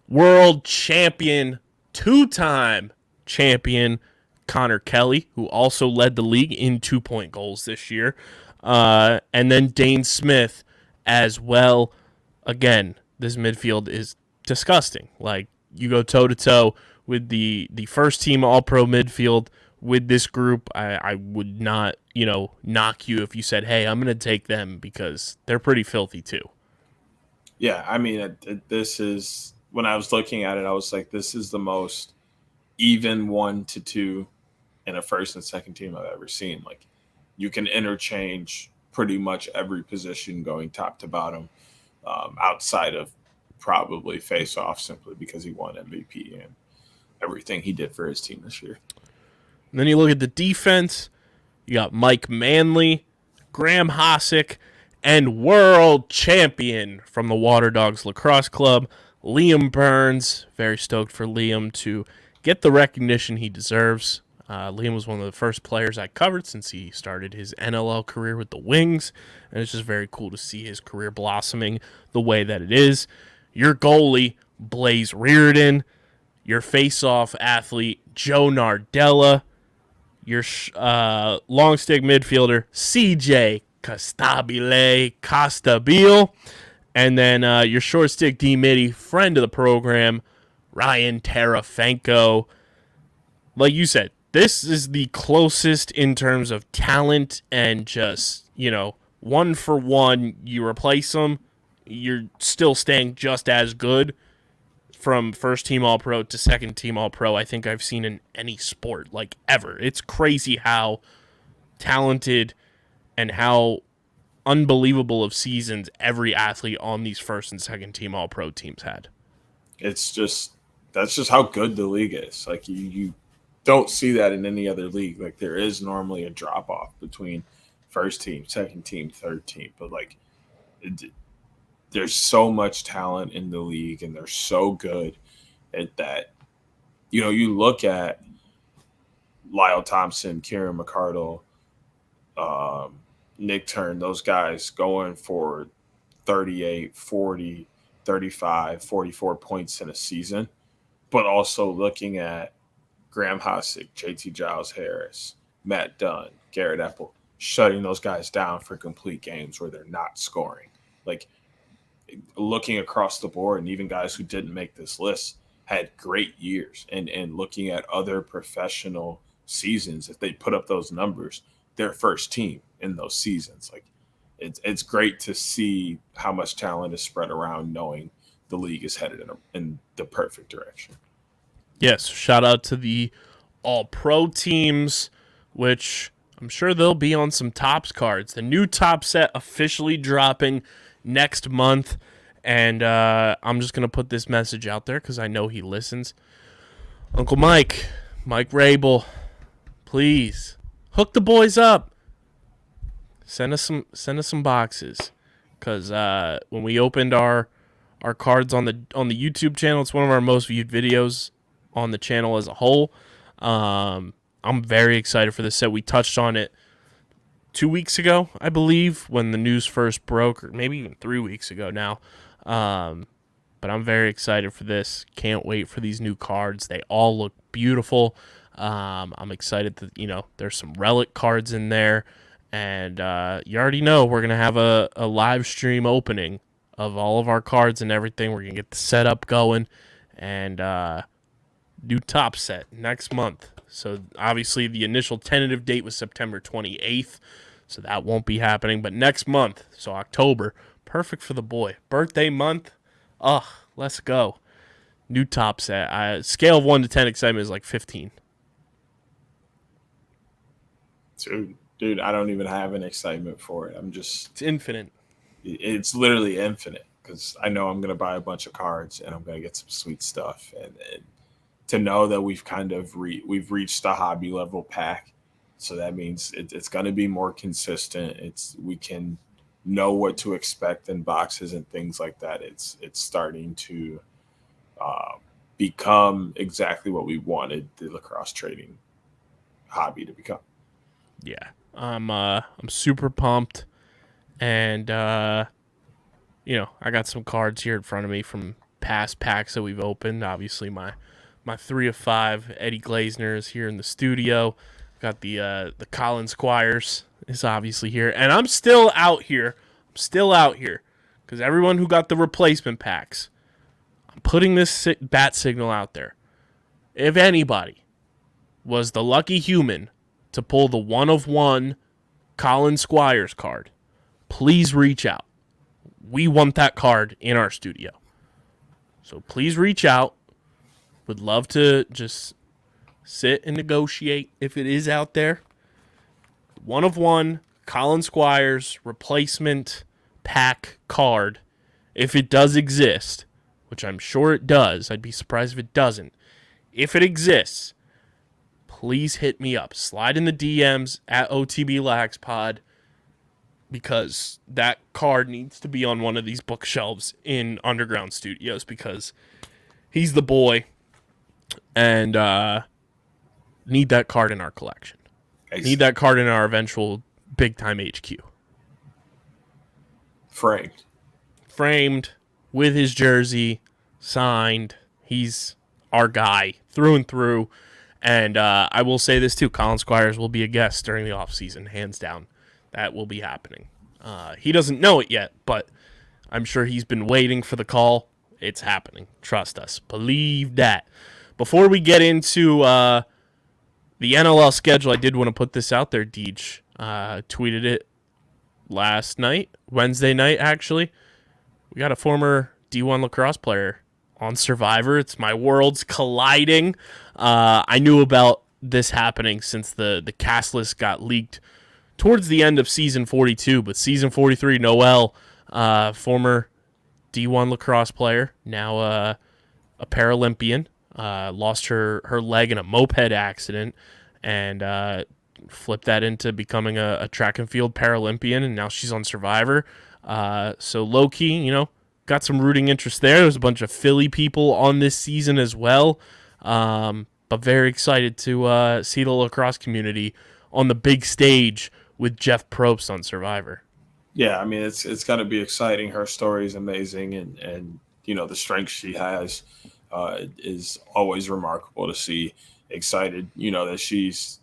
world champion, 2-time champion Connor Kelly, who also led the league in 2-point goals this year, and then Dane Smith as well. Again, this midfield is disgusting. Like, you go toe-to-toe with the first team All-Pro midfield with this group. I would not, knock you if you said, hey, I'm going to take them, because they're pretty filthy too. Yeah, I mean, this is, when I was looking at it, I was like, this is the most even 1-2 in a first and second team I've ever seen. Like, you can interchange pretty much every position going top to bottom, outside of probably face-off, simply because he won MVP and everything he did for his team this year. And then you look at the defense. You got Mike Manley, Graham Hosick, and world champion from the Waterdogs Lacrosse Club, Liam Burns. Very stoked for Liam to get the recognition he deserves. Liam was one of the first players I covered since he started his NLL career with the Wings, and it's just very cool to see his career blossoming the way that it is. Your goalie, Blaze Reardon. Your face-off athlete, Joe Nardella. Your long stick midfielder, CJ Castabile. And then your short stick D-midi, friend of the program, Ryan Tarafenko. Like you said, this is the closest in terms of talent and just, one for one. You replace them, you're still staying just as good. From first team All-Pro to second team All-Pro, I think I've seen in any sport, like, ever. It's crazy how talented and how unbelievable of seasons every athlete on these first and second team All-Pro teams had. That's just how good the league is. Like, you don't see that in any other league. Like, there is normally a drop-off between first team, second team, third team. But, like, there's so much talent in the league, and they're so good at that. You look at Lyle Thompson, Kieran Mcardle, Nick Turn, those guys going for 38, 40, 35, 44 points in a season, but also looking at Graham Hosick, JT Giles Harris, Matt Dunn, Garrett Epple, shutting those guys down for complete games where they're not scoring. Like, looking across the board, and even guys who didn't make this list had great years, and looking at other professional seasons, if they put up those numbers, their first team in those seasons. Like, it's great to see how much talent is spread around, knowing the league is headed in the perfect direction. Yes, shout out to the All-Pro teams, which I'm sure they'll be on some Topps cards. The new top set officially dropping next month, and I'm just going to put this message out there because I know he listens. Uncle Mike Rabel, please hook the boys up. Send us some boxes, because when we opened our cards on the YouTube channel, it's one of our most viewed videos on the channel as a whole. I'm very excited for this set. We touched on it 2 weeks ago, I believe, when the news first broke, or maybe even 3 weeks ago now. But I'm very excited for this. Can't wait for these new cards. They all look beautiful. I'm excited that, there's some relic cards in there. And you already know we're going to have a live stream opening of all of our cards and everything. We're going to get the setup going. And new top set next month. So, obviously, the initial tentative date was September 28th, so that won't be happening. But next month, so October, perfect for the boy. Birthday month, let's go. New top set. Scale of 1 to 10 excitement is like 15. Dude, I don't even have an excitement for it. It's infinite. It's literally infinite, because I know I'm going to buy a bunch of cards, and I'm going to get some sweet stuff. And to know that we've kind of we've reached the hobby level pack, so that means it's going to be more consistent. We can know what to expect in boxes and things like that. It's starting to become exactly what we wanted the lacrosse trading hobby to become. Yeah, I'm super pumped, and I got some cards here in front of me from past packs that we've opened. Obviously, my 3 of 5 Eddie Glazner is here in the studio. Got the Colin Squires is obviously here, and I'm still out here because everyone who got the replacement packs, I'm putting this bat signal out there. If anybody was the lucky human to pull the 1 of 1 Colin Squires card, please reach out. We want that card in our studio. So please reach out. Would love to just sit and negotiate if it is out there. 1 of 1 Colin Squires replacement pack card, if it does exist, which I'm sure it does. I'd be surprised if it doesn't. If it exists, please hit me up. Slide in the DMs at OTBLaxPod, because that card needs to be on one of these bookshelves in Underground Studios, because he's the boy, and need that card in our collection. Need that card in our eventual big-time HQ. Framed, with his jersey, signed. He's our guy, through and through. And I will say this, too. Colin Squires will be a guest during the offseason, hands down. That will be happening. He doesn't know it yet, but I'm sure he's been waiting for the call. It's happening. Trust us. Believe that. Before we get into the NLL schedule, I did want to put this out there, Deej. Tweeted it last night, Wednesday night, actually. We got a former D1 lacrosse player on Survivor. It's my worlds colliding. I knew about this happening since the cast list got leaked towards the end of season 42, but season 43, Noelle, former D1 lacrosse player, now a Paralympian, lost her leg in a moped accident, and flipped that into becoming a track and field Paralympian, and now she's on Survivor. So low-key, got some rooting interest there. There's a bunch of Philly people on this season as well, but very excited to see the lacrosse community on the big stage with Jeff Probst on Survivor. Yeah, I mean, it's going to be exciting. Her story is amazing, and the strength she has is always remarkable to see. Excited, that she's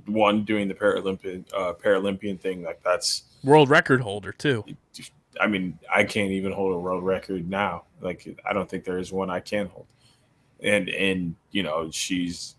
doing the Paralympian thing. Like, that's world record holder too. I mean, I can't even hold a world record now. Like, I don't think there is one I can hold. And she's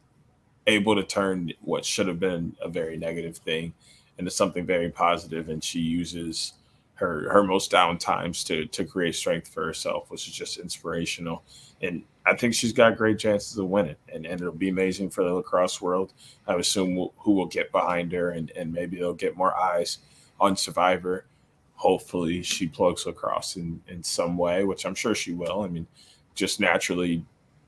able to turn what should have been a very negative thing into something very positive, and she uses her most down times to create strength for herself, which is just inspirational. And I think she's got great chances of winning, and it'll be amazing for the lacrosse world. I assume who will get behind her, and maybe they'll get more eyes on Survivor. Hopefully she plugs lacrosse in some way, which I'm sure she will. I mean, just naturally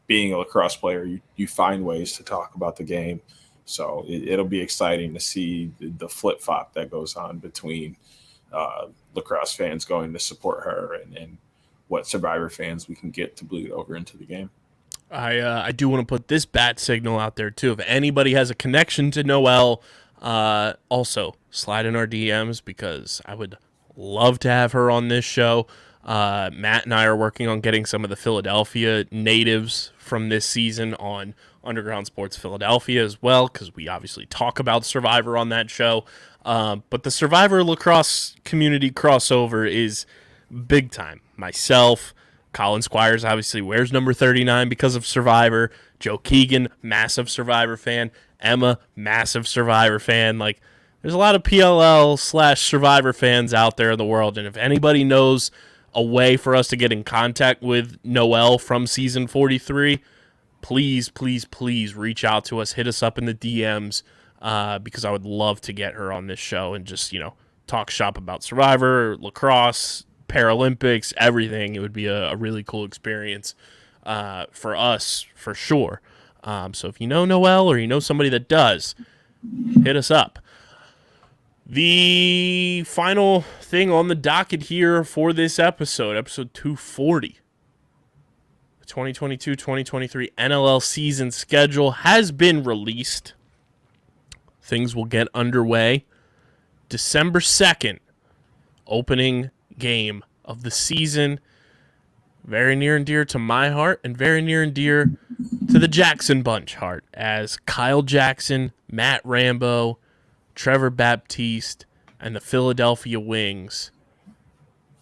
being a lacrosse player, you find ways to talk about the game. So it'll be exciting to see the flip-flop that goes on between lacrosse fans going to support her and what Survivor fans we can get to bleed over into the game. I do want to put this bat signal out there, too. If anybody has a connection to Noelle, also slide in our DMs, because I would love to have her on this show. Matt and I are working on getting some of the Philadelphia natives from this season on Underground Sports Philadelphia as well, because we obviously talk about Survivor on that show. But the Survivor lacrosse community crossover is big time. Myself, Colin Squires obviously wears number 39 because of Survivor. Joe Keegan, massive Survivor fan. Emma, massive Survivor fan. Like, there's a lot of PLL/Survivor fans out there in the world, and if anybody knows a way for us to get in contact with Noelle from season 43, please, please, please reach out to us. Hit us up in the DMs, because I would love to get her on this show and just, talk shop about Survivor, lacrosse, Paralympics, everything. It would be a really cool experience for us, for sure. So if you know Noelle or you know somebody that does, hit us up. The final thing on the docket here for this episode 240, the 2022-2023 NLL season schedule has been released. Things will get underway December 2nd, opening game of the season. Very near and dear to my heart, and very near and dear to the Jackson Bunch heart, as Kyle Jackson, Matt Rambo, Trevor Baptiste, and the Philadelphia Wings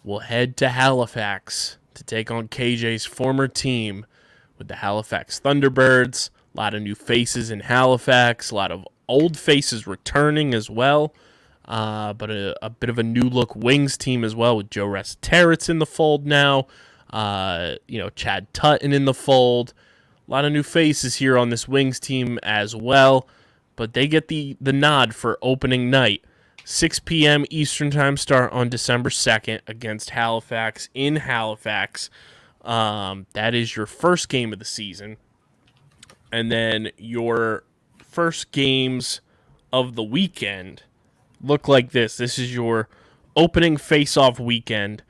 will head to Halifax to take on KJ's former team with the Halifax Thunderbirds. A lot of new faces in Halifax, a lot of old faces returning as well, but a bit of a new look Wings team as well, with Joe Rest-Terrets in the fold now, Chad Tutton in the fold. A lot of new faces here on this Wings team as well, but they get the nod for opening night 6 p.m. Eastern Time start on December 2nd against Halifax in Halifax. That is your first game of the season. And then your first games of the weekend look like this. This is your opening face-off weekend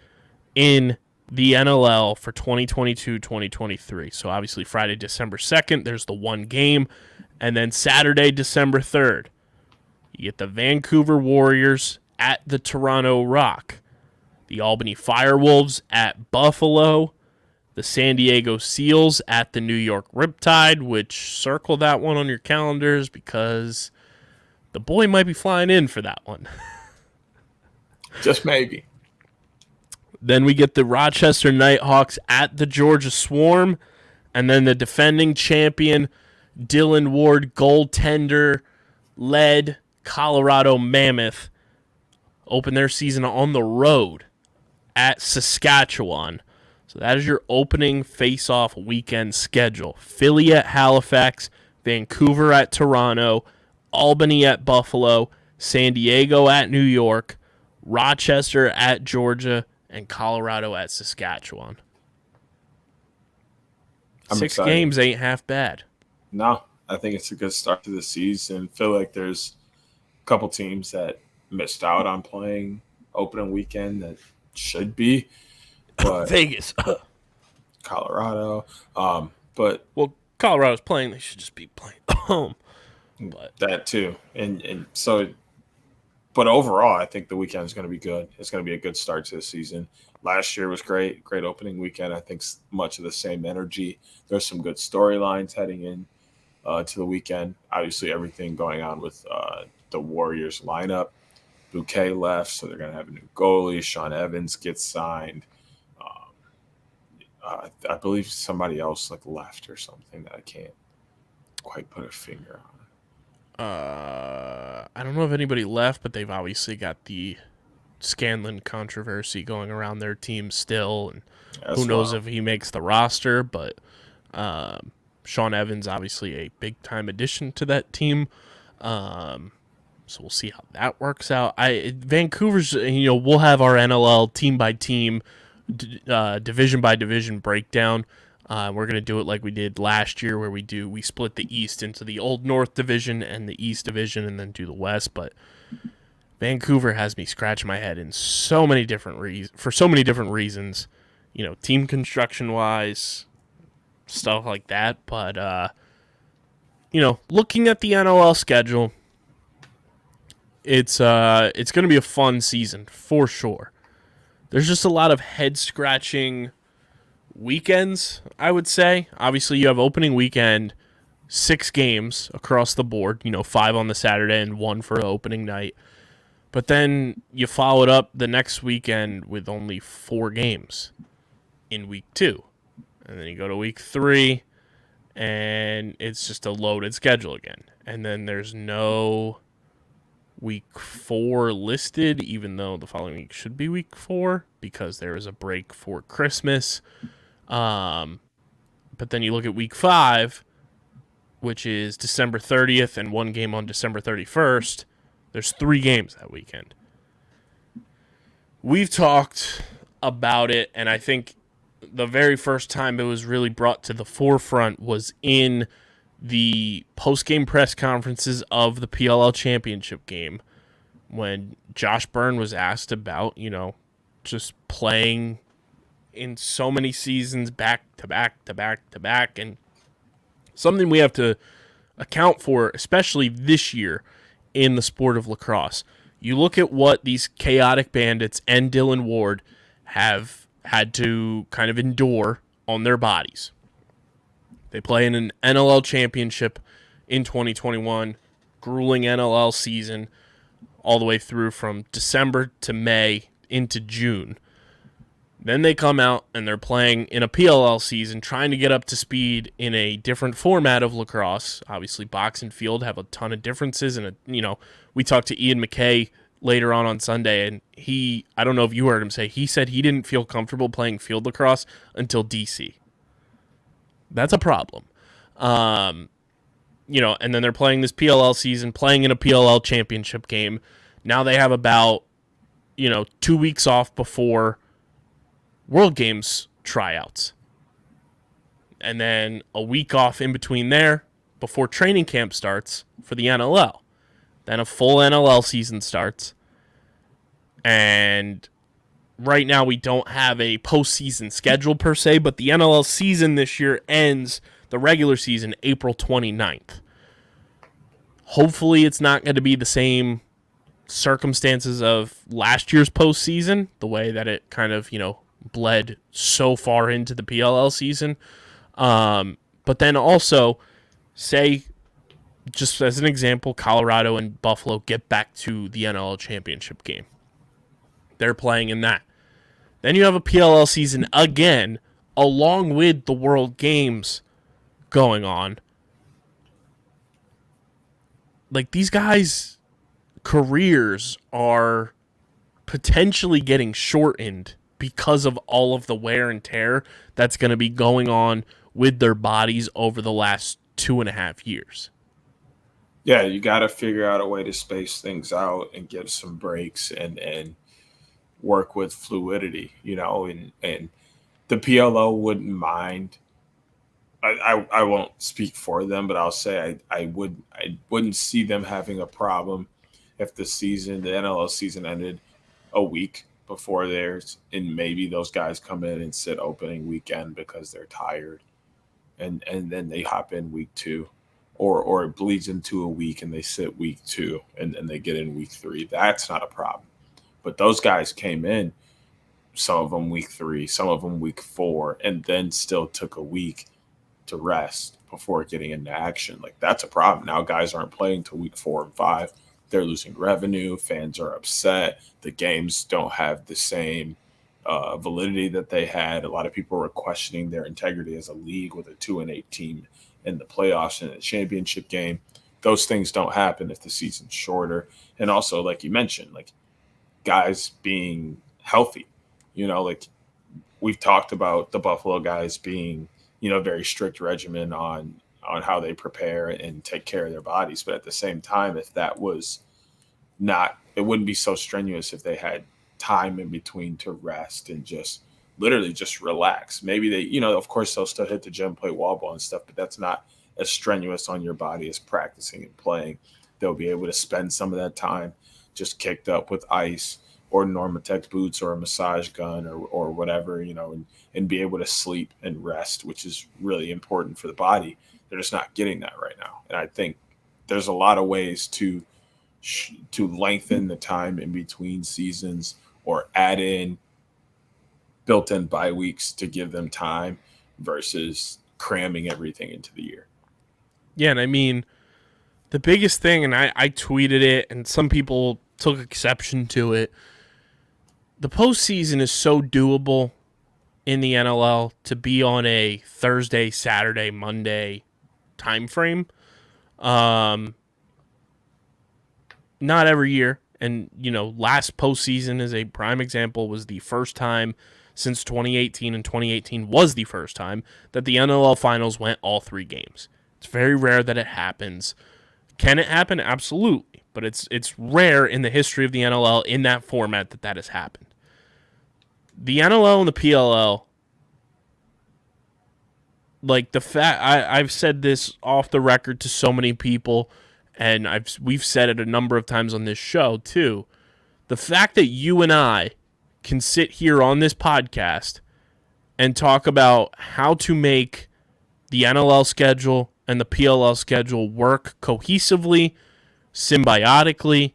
in the NLL for 2022-2023. So obviously Friday, December 2nd, there's the one game. And then Saturday, December 3rd, you get the Vancouver Warriors at the Toronto Rock, the Albany Firewolves at Buffalo, the San Diego Seals at the New York Riptide, which circle that one on your calendars because the boy might be flying in for that one. Just maybe. Then we get the Rochester Nighthawks at the Georgia Swarm, and then the defending champion Dylan Ward goaltender led Colorado Mammoth open their season on the road at Saskatchewan. So that is your opening face-off weekend schedule. Philly at Halifax, Vancouver at Toronto, Albany at Buffalo, San Diego at New York, Rochester at Georgia, and Colorado at Saskatchewan. I'm 6 excited. games ain't half bad. No, I think it's a good start to the season. I feel like there's a couple teams that missed out on playing opening weekend that should be. But Vegas. Colorado. But Well, Colorado's playing. They should just be playing home. But that too. And so, but overall, I think the weekend is going to be good. It's going to be a good start to the season. Last year was great opening weekend. I think much of the same energy. There's some good storylines heading in to the weekend. Obviously, everything going on with the Warriors lineup. Bouquet left, so they're going to have a new goalie. Sean Evans gets signed. I believe somebody else left or something that I can't quite put a finger on. I don't know if anybody left, but they've obviously got the Scanlon controversy going around their team still, and who knows if he makes the roster. But Sean Evans, obviously a big-time addition to that team. So we'll see how that works out. Vancouver's, we'll have our NLL team by team, division by division breakdown. We're going to do it like we did last year where we split the East into the Old North Division and the East Division and then do the West. But Vancouver has me scratching my head in so many different for so many different reasons, team construction wise, stuff like that. But, looking at the NLL schedule, it's going to be a fun season for sure. There's just a lot of head-scratching weekends, I would say. Obviously, you have opening weekend, 6 games across the board, 5 on the Saturday and 1 for opening night. But then you follow it up the next weekend with only 4 games in week 2. And then you go to week 3, and it's just a loaded schedule again. And then there's no week 4 listed, even though the following week should be week 4 because there is a break for Christmas. But then you look at week 5, which is December 30th and 1 game on December 31st. There's 3 games that weekend. We've talked about it, and I think the very first time it was really brought to the forefront was in the post-game press conferences of the PLL championship game when Josh Byrne was asked about, just playing in so many seasons back to back to back to back, and something we have to account for, especially this year in the sport of lacrosse. You look at what these chaotic bandits and Dylan Ward have had to kind of endure on their bodies. They play in an NLL championship in 2021, grueling NLL season all the way through from December to May into June. Then they come out and they're playing in a PLL season, trying to get up to speed in a different format of lacrosse. Obviously, box and field have a ton of differences. And, we talked to Ian McKay later on Sunday, and I don't know if you heard him say, he said he didn't feel comfortable playing field lacrosse until DC. That's a problem. And then they're playing this PLL season, playing in a PLL championship game. Now they have about, 2 weeks off before World Games tryouts. And then a week off in between there before training camp starts for the NLL. Then a full NLL season starts. And right now we don't have a postseason schedule per se, but the NLL season this year ends the regular season April 29th. Hopefully it's not going to be the same circumstances of last year's postseason, the way that it kind of, bled so far into the PLL season. But then also, say, just as an example, Colorado and Buffalo get back to the NLL championship game. They're playing in that. Then you have a PLL season again, along with the World Games going on. Like, these guys' careers are potentially getting shortened because of all of the wear and tear that's going to be going on with their bodies over the last 2.5 years. Yeah, you got to figure out a way to space things out and give some breaks and work with fluidity, and the PLO wouldn't mind. I won't speak for them, but I'll say I wouldn't see them having a problem if the NLL season ended a week before theirs, and maybe those guys come in and sit opening weekend because they're tired, and then they hop in week 2, or it bleeds into a week and they sit week 2 and they get in week 3. That's not a problem. But those guys came in, some of them week 3, some of them week 4, and then still took a week to rest before getting into action. Like, that's a problem. Now guys aren't playing till week 4 and 5. They're losing revenue. Fans are upset. The games don't have the same validity that they had. A lot of people were questioning their integrity as a league with a 2-8 team in the playoffs and the championship game. Those things don't happen if the season's shorter. And also, like you mentioned, like, guys being healthy, like we've talked about the Buffalo guys being, very strict regimen on how they prepare and take care of their bodies. But at the same time, if that was not, it wouldn't be so strenuous if they had time in between to rest and just literally just relax. Maybe they, of course they'll still hit the gym, play wall ball and stuff, but that's not as strenuous on your body as practicing and playing. They'll be able to spend some of that time just kicked up with ice or Normatec boots or a massage gun or whatever, and be able to sleep and rest, which is really important for the body. They're just not getting that right now. And I think there's a lot of ways to lengthen the time in between seasons or add in built-in bye weeks to give them time versus cramming everything into the year. Yeah, and I mean, the biggest thing, and I tweeted it, and some people took exception to it, the postseason is so doable in the NLL to be on a Thursday, Saturday, Monday time frame. Not every year. And, last postseason is a prime example, was the first time since 2018, and 2018 was the first time that the NLL finals went all 3 games. It's very rare that it happens. Can it happen? Absolutely. But it's rare in the history of the NLL in that format that has happened. The NLL and the PLL, like the fact, I've said this off the record to so many people, and we've said it a number of times on this show too. The fact that you and I can sit here on this podcast and talk about how to make the NLL schedule and the PLL schedule work cohesively, symbiotically,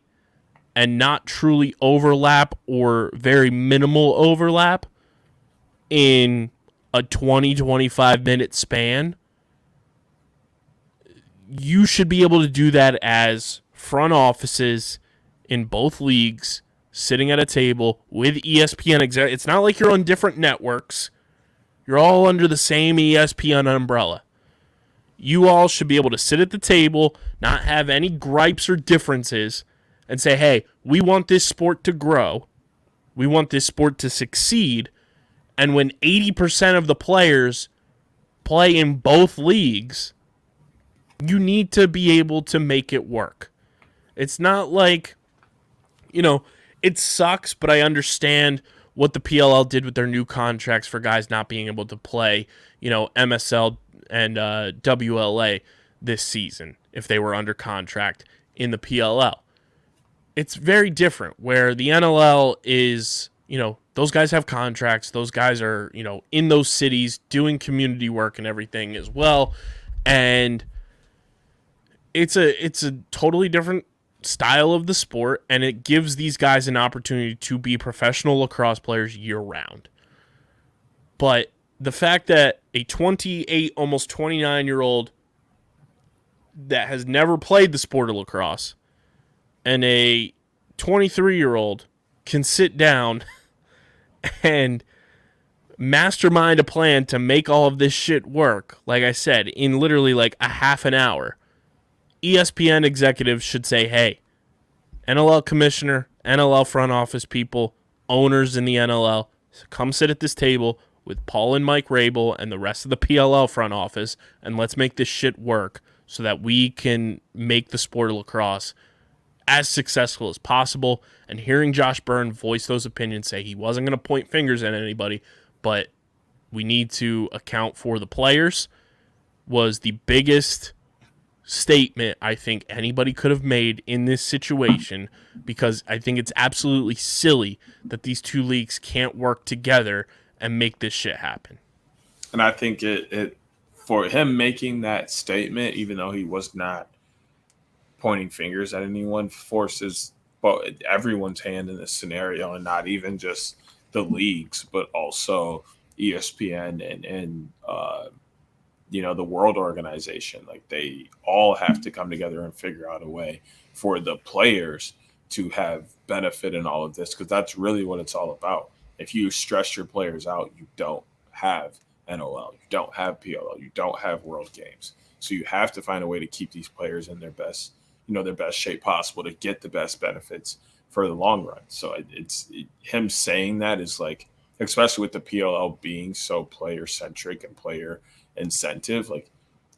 and not truly overlap or very minimal overlap in a 20-25 minute span, you should be able to do that as front offices in both leagues, sitting at a table with ESPN. It's not like you're on different networks. You're all under the same ESPN umbrella. You all should be able to sit at the table, not have any gripes or differences, and say, hey, we want this sport to grow. We want this sport to succeed. And when 80% of the players play in both leagues, you need to be able to make it work. It's not like, it sucks, but I understand what the PLL did with their new contracts for guys not being able to play, MSL and WLA this season if they were under contract in the PLL. It's very different where the NLL is, those guys have contracts. Those guys are, in those cities doing community work and everything as well. And it's a totally different style of the sport, and it gives these guys an opportunity to be professional lacrosse players year round. But the fact that a 28, almost 29-year-old that has never played the sport of lacrosse and a 23-year-old can sit down and mastermind a plan to make all of this shit work, like I said, in literally like a half an hour, ESPN executives should say, hey, NLL commissioner, NLL front office people, owners in the NLL, come sit at this table with Paul and Mike Rabel and the rest of the PLL front office, and let's make this shit work so that we can make the sport of lacrosse as successful as possible. And hearing Josh Byrne voice those opinions, say he wasn't going to point fingers at anybody, but we need to account for the players, was the biggest statement I think anybody could have made in this situation, because I think it's absolutely silly that these two leagues can't work together and make this shit happen. And I think it for him making that statement, even though he was not pointing fingers at anyone, forces everyone's hand in this scenario, and not even just the leagues, but also ESPN and the World Organization. Like, they all have to come together and figure out a way for the players to have benefit in all of this, because that's really what it's all about. If you stress your players out, you don't have NLL, you don't have PLL, you don't have World Games. So you have to find a way to keep these players in their best shape possible to get the best benefits for the long run. So him saying that is like, especially with the PLL being so player centric and player incentive, like,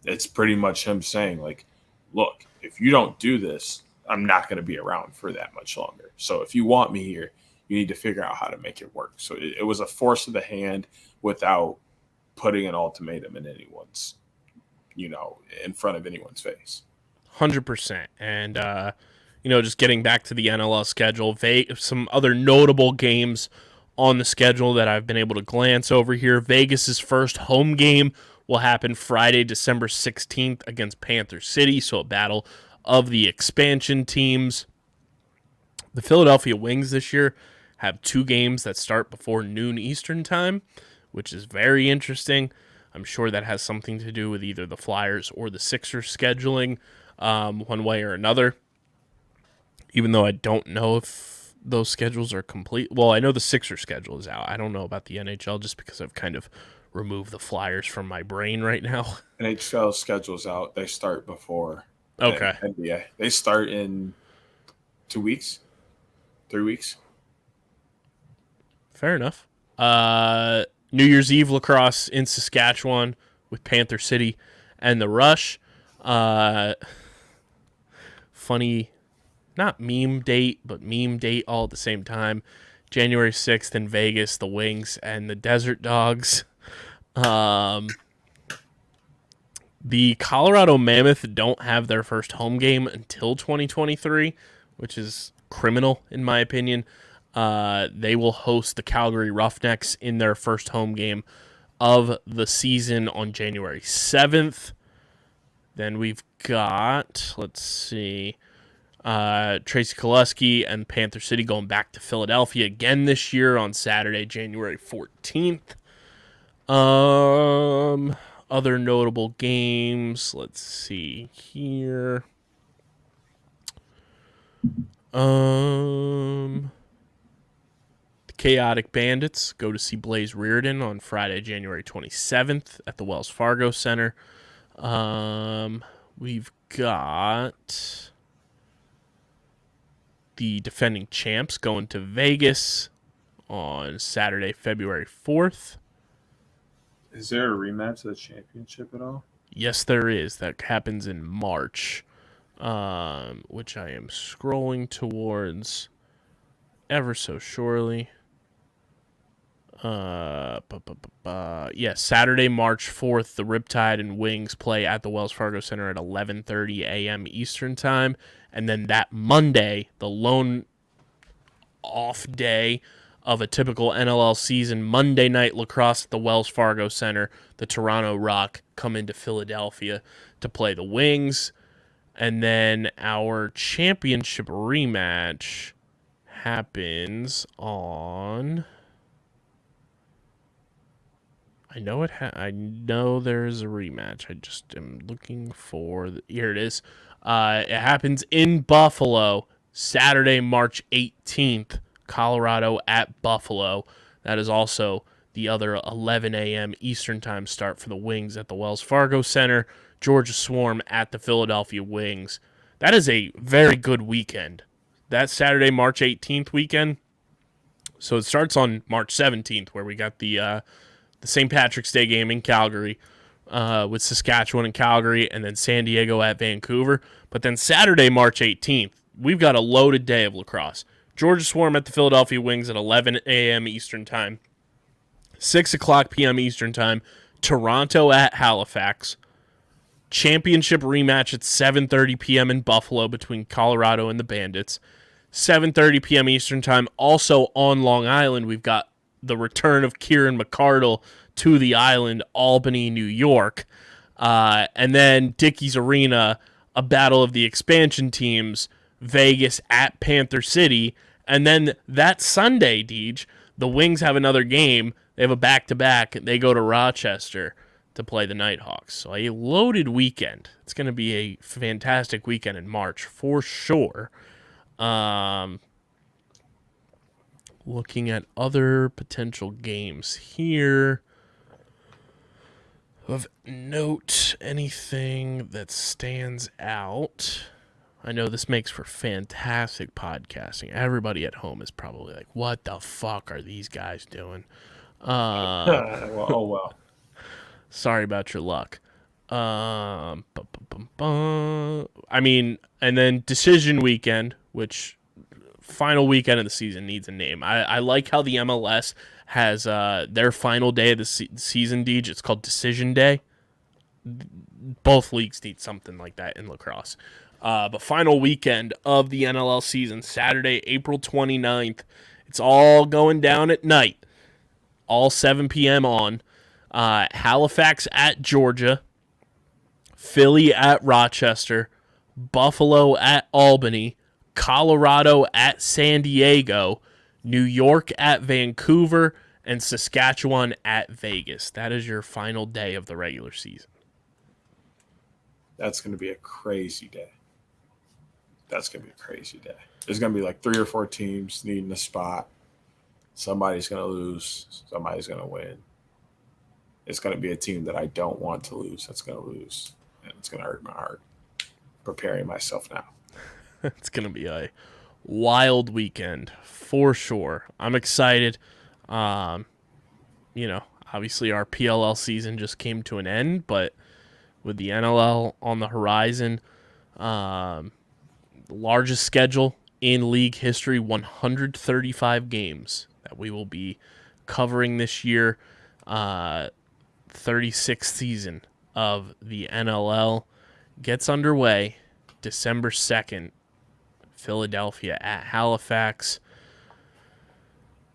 it's pretty much him saying, like, look, if you don't do this, I'm not going to be around for that much longer. So if you want me here, you need to figure out how to make it work. So it was a force of the hand without putting an ultimatum in anyone's, in front of anyone's face. 100%. And, just getting back to the NLL schedule, some other notable games on the schedule that I've been able to glance over here. Vegas's first home game will happen Friday, December 16th against Panther City, so a battle of the expansion teams. The Philadelphia Wings this year have two games that start before noon Eastern time, which is very interesting. I'm sure that has something to do with either the Flyers or the Sixers scheduling, one way or another, even though I don't know if those schedules are complete. Well, I know the Sixers schedule is out. I don't know about the NHL just because I've kind of removed the Flyers from my brain right now. NHL schedule's out. They start before Okay. NBA. They start in 2 weeks, 3 weeks. Fair enough. New Year's Eve lacrosse in Saskatchewan with Panther City and the Rush. Funny, not meme date, but meme date all at the same time. January 6th in Vegas, the Wings and the Desert Dogs. The Colorado Mammoth don't have their first home game until 2023, which is criminal in my opinion. They will host the Calgary Roughnecks in their first home game of the season on January 7th. Then we've got, let's see, Tracy Koleski and Panther City going back to Philadelphia again this year on Saturday, January 14th. Other notable games, let's see here. The Chaotic Bandits go to see Blaze Reardon on Friday, January 27th at the Wells Fargo Center. We've got the defending champs going to Vegas on Saturday, February 4th. Is there a rematch of the championship at all? Yes, there is. That happens in March, which I am scrolling towards ever so surely. Saturday, March 4th, the Riptide and Wings play at the Wells Fargo Center at 11:30 a.m. Eastern Time. And then that Monday, the lone off day of a typical NLL season, Monday night lacrosse at the Wells Fargo Center, the Toronto Rock come into Philadelphia to play the Wings. And then our championship rematch happens on... I know there's a rematch. I just am looking for... Here it is. It happens in Buffalo, Saturday, March 18th, Colorado at Buffalo. That is also the other 11 a.m. Eastern Time start for the Wings at the Wells Fargo Center. Georgia Swarm at the Philadelphia Wings. That is a very good weekend. That Saturday, March 18th weekend. So it starts on March 17th, where we got the St. Patrick's Day game in Calgary with Saskatchewan and Calgary, and then San Diego at Vancouver. But then Saturday, March 18th, we've got a loaded day of lacrosse. Georgia Swarm at the Philadelphia Wings at 11 a.m. Eastern Time. 6 o'clock p.m. Eastern Time, Toronto at Halifax. Championship rematch at 7:30 p.m. in Buffalo between Colorado and the Bandits. 7:30 p.m. Eastern Time, also on Long Island, we've got the return of Kieran Mcardle to the island, Albany, New York. And then Dickies Arena, a battle of the expansion teams, Vegas at Panther City. And then that Sunday, Deej, the Wings have another game. They have a back-to-back. They go to Rochester to play the Nighthawks. So a loaded weekend. It's going to be a fantastic weekend in March for sure. Looking at other potential games here. Of note, anything that stands out. I know this makes for fantastic podcasting. Everybody at home is probably like, what the fuck are these guys doing? Well. Sorry about your luck. I mean, and then decision weekend, which final weekend of the season needs a name. I like how the MLS has their final day of the season, Deej. It's called Decision Day. Both leagues need something like that in lacrosse. But final weekend of the NLL season, Saturday, April 29th. It's all going down at night. All 7 p.m. on. Halifax at Georgia. Philly at Rochester. Buffalo at Albany. Colorado at San Diego. New York at Vancouver. And Saskatchewan at Vegas. That is your final day of the regular season. That's going to be a crazy day. There's going to be like 3 or 4 teams needing a spot. Somebody's going to lose. Somebody's going to win. It's going to be a team that I don't want to lose that's going to lose. And it's going to hurt my heart. Preparing myself now. It's going to be a wild weekend for sure. I'm excited. Obviously our PLL season just came to an end, but with the NLL on the horizon, the largest schedule in league history, 135 games that we will be covering this year. 36th season of the NLL gets underway December 2nd, Philadelphia at Halifax.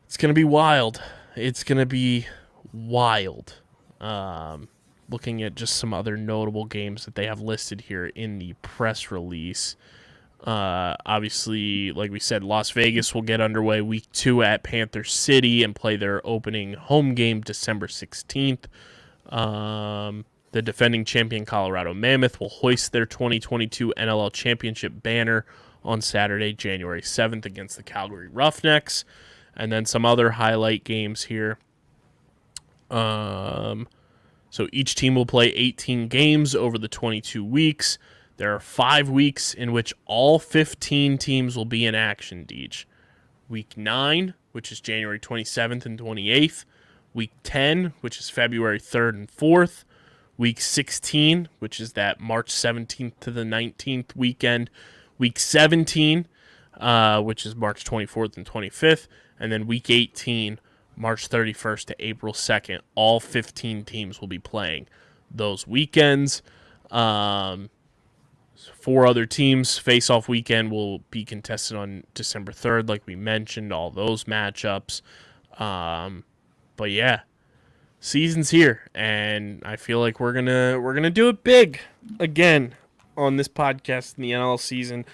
It's going to be wild. Looking at just some other notable games that they have listed here in the press release. Obviously, like we said, Las Vegas will get underway week 2 at Panther City and play their opening home game December 16th. The defending champion Colorado Mammoth will hoist their 2022 NLL Championship banner on Saturday, January 7th against the Calgary Roughnecks. And then some other highlight games here. So each team will play 18 games over the 22 weeks. There are 5 weeks in which all 15 teams will be in action, Deej. Week 9, which is January 27th and 28th. Week 10, which is February 3rd and 4th. Week 16, which is that March 17th to the 19th weekend. Week 17, which is March 24th and 25th, and then Week 18, March 31st to April 2nd. All 15 teams will be playing those weekends. 4 other teams. Face-off weekend will be contested on December 3rd, like we mentioned, all those matchups. But yeah, season's here, and I feel like we're gonna do it big again on this podcast in the NL season.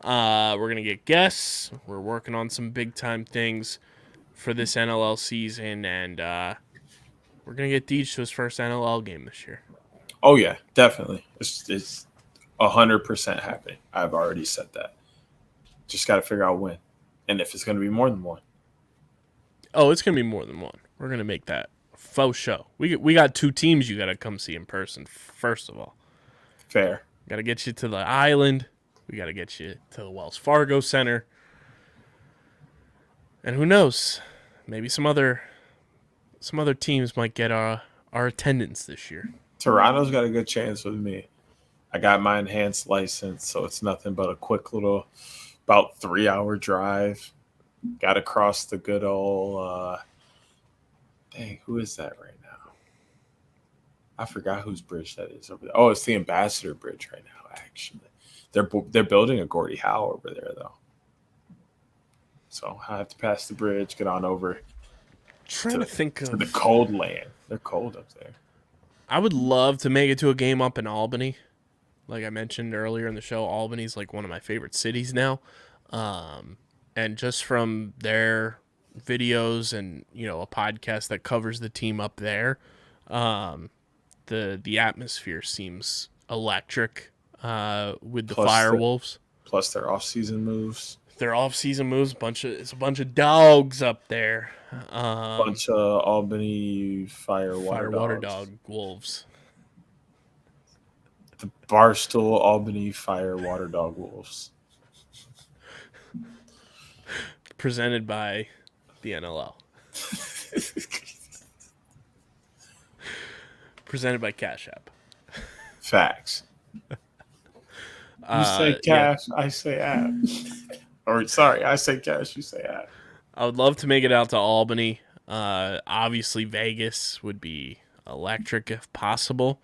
We're gonna get guests. We're working on some big time things for this NLL season, and we're gonna get Deej to his first NLL game this year. Oh yeah, definitely. It's 100% happening. I've already said that. Just got to figure out when, and if it's gonna be more than one. Oh, it's gonna be more than one. We're gonna make that faux show. We got 2 teams you gotta come see in person. First of all, Fair. gotta get you to the island. We gotta get you to the Wells Fargo Center. And who knows? Maybe some other teams might get our attendance this year. Toronto's got a good chance with me. I got my enhanced license, so it's nothing but a quick little, about 3-hour drive. Got to cross the good old. Dang, who is that right now? I forgot whose bridge that is over there. Oh, it's the Ambassador Bridge right now. Actually, they're building a Gordie Howe over there though. So I have to pass the bridge, get on over. Trying to think of the cold land. They're cold up there. I would love to make it to a game up in Albany. Like I mentioned earlier in the show, Albany's like one of my favorite cities now. And just from their videos and, a podcast that covers the team up there, the atmosphere seems electric with the Firewolves. Plus their off-season moves. Their off-season moves, it's a bunch of dogs up there. Bunch of Albany water dog wolves. The Barstool Albany Fire Water Dog Wolves. Presented by the NLL. Presented by Cash App. Facts. You say cash, yeah. I say app. Or sorry, I say cash, you say app. I would love to make it out to Albany. Obviously, Vegas would be electric if possible.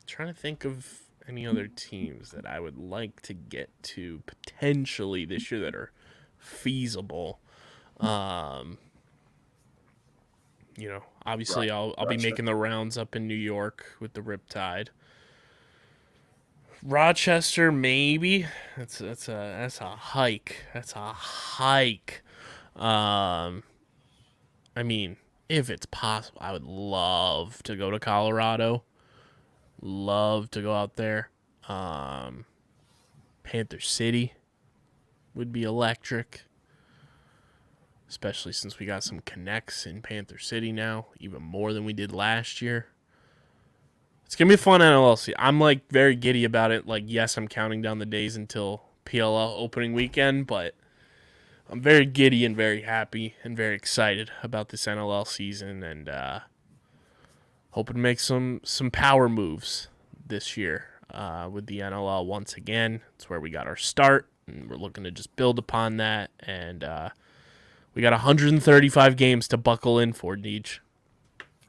Trying to think of any other teams that I would like to get to potentially this year that are feasible. Obviously I'll be making the rounds up in New York with the Riptide. Rochester, maybe. That's a hike. That's a hike. I mean, if it's possible, I would love to go to Colorado. Love to go out there. Panther City would be electric. Especially since we got some connects in Panther City now, even more than we did last year. It's going to be a fun NLC. I'm very giddy about it. Yes, I'm counting down the days until PLL opening weekend, but I'm very giddy and very happy and very excited about this NLL season, and hoping to make some power moves this year with the NLL once again. It's where we got our start, and we're looking to just build upon that, and we got 135 games to buckle in for, Deej.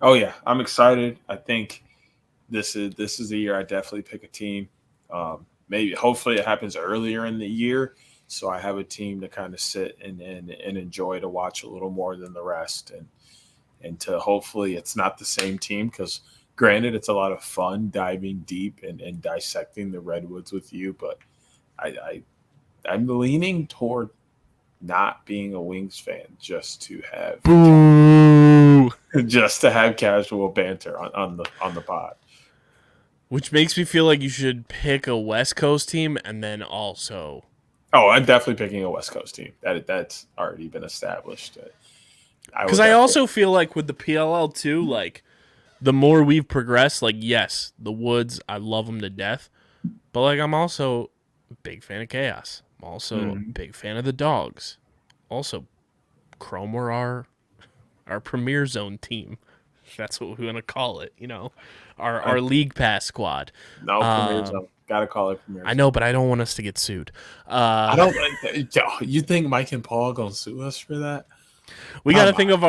Oh, yeah. I'm excited. I think this is the year I definitely pick a team. Hopefully it happens earlier in the year, so I have a team to kind of sit and enjoy, to watch a little more than the rest, and to hopefully it's not the same team, because granted it's a lot of fun diving deep and dissecting the Redwoods with you, but I'm leaning toward not being a Wings fan just to have casual banter on the pod. Which makes me feel like you should pick a West Coast team and then also. Oh, I'm definitely picking a West Coast team. That's already been established. Because I also feel like with the PLL too, the more we've progressed, yes, the Woods, I love them to death, but I'm also a big fan of Chaos. I'm also a big fan of the Dogs. Also, Chrome were our Premier Zone team. That's what we want to call it, our League Pass squad. No, Premier Zone. Gotta call it Premier I Zone. know, but I don't want us to get sued. I don't. You think Mike and Paul gonna sue us for that? We gotta think of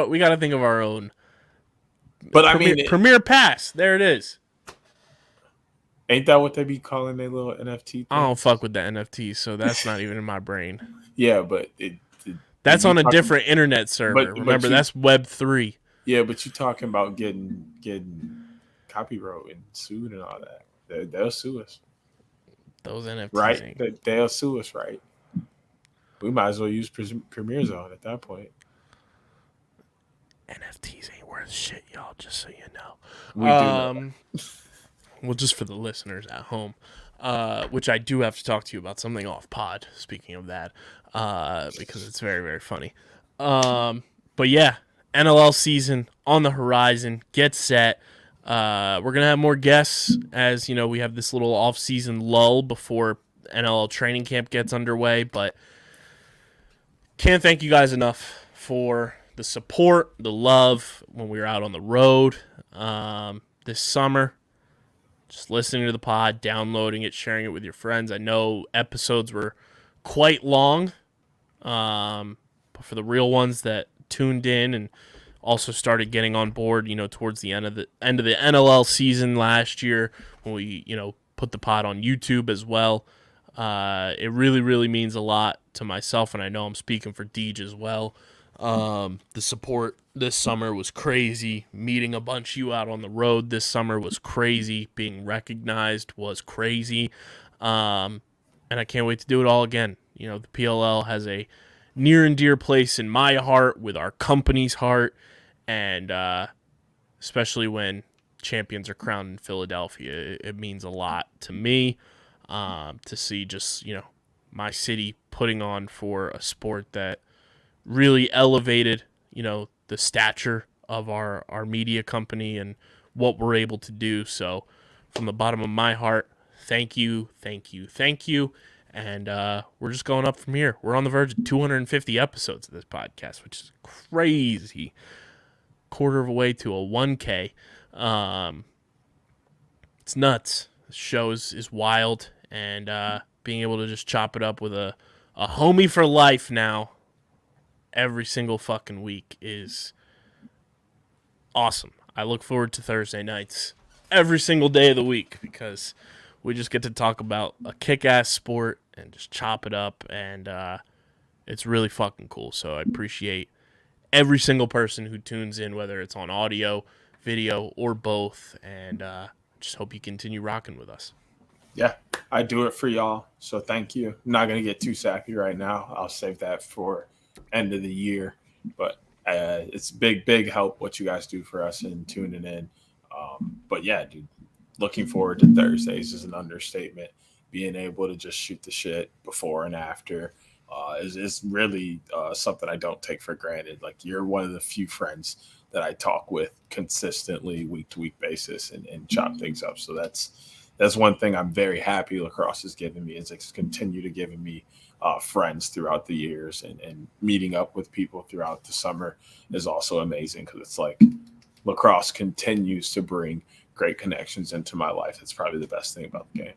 our own. But Premier Pass. There it is. Ain't that what they be calling their little NFT things? I don't fuck with the NFTs, so that's not even in my brain. Yeah, but that's on a different internet server. Remember, that's Web3. Yeah, but you talking about getting copyright and sued and all that. They'll sue us. Those NFTs, right? They'll sue us, right? We might as well use Premier Zone at that point. NFTs ain't worth shit, y'all. Just so you know. We do know. Well, just for the listeners at home, which I do have to talk to you about something off pod. Speaking of that, because it's very, very funny. But yeah, NLL season on the horizon. Get set. We're gonna have more guests as we have this little off-season lull before NLL training camp gets underway. But can't thank you guys enough for the support, the love when we were out on the road this summer. Just listening to the pod, downloading it, sharing it with your friends. I know episodes were quite long, but for the real ones that tuned in and also started getting on board, towards the end of the NLL season last year when we, put the pod on YouTube as well. It really, really means a lot to myself, and I know I'm speaking for Deej as well. The support this summer was crazy. Meeting a bunch of you out on the road this summer was crazy. Being recognized was crazy. And I can't wait to do it all again. The PLL has a near and dear place in my heart, with our company's heart, and especially when champions are crowned in Philadelphia. It means a lot to me to see just, my city putting on for a sport that really elevated, the stature of our media company and what we're able to do. So from the bottom of my heart, thank you. And we're just going up from here. We're on the verge of 250 episodes of this podcast, which is crazy. Quarter of a way to a 1K. It's nuts. The show is wild. And being able to just chop it up with a homie for life now every single fucking week is awesome. I look forward to Thursday nights every single day of the week because we just get to talk about a kick-ass sport and just chop it up, and it's really fucking cool. So I appreciate every single person who tunes in, whether it's on audio, video, or both, and just hope you continue rocking with us. Yeah, I do it for y'all, so thank you. I'm not going to get too sappy right now. I'll save that for end of the year, but it's big help what you guys do for us and tuning in. But yeah, dude, looking forward to Thursdays is an understatement. Being able to just shoot the shit before and after is really something I don't take for granted. Like, you're one of the few friends that I talk with consistently week to week basis and chop things up. So that's one thing I'm very happy Lacrosse has given me, is it's continue to giving me friends throughout the years, and meeting up with people throughout the summer is also amazing, because it's like Lacrosse continues to bring great connections into my life. That's probably the best thing about the game.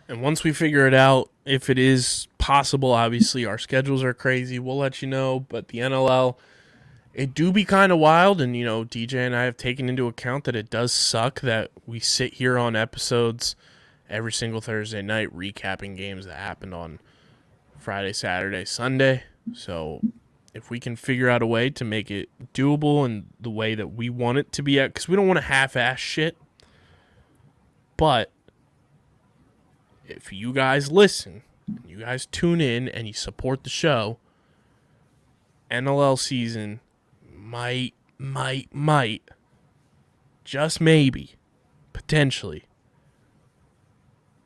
And once we figure it out, if it is possible, obviously our schedules are crazy, we'll let you know. But the NLL, it do be kind of wild, and DJ and I have taken into account that it does suck that we sit here on episodes every single Thursday night recapping games that happened on Friday, Saturday, Sunday. So if we can figure out a way to make it doable in the way that we want it to be at, because we don't want to half-ass shit, but if you guys listen, and you guys tune in, and you support the show, NLL season might, just maybe, potentially,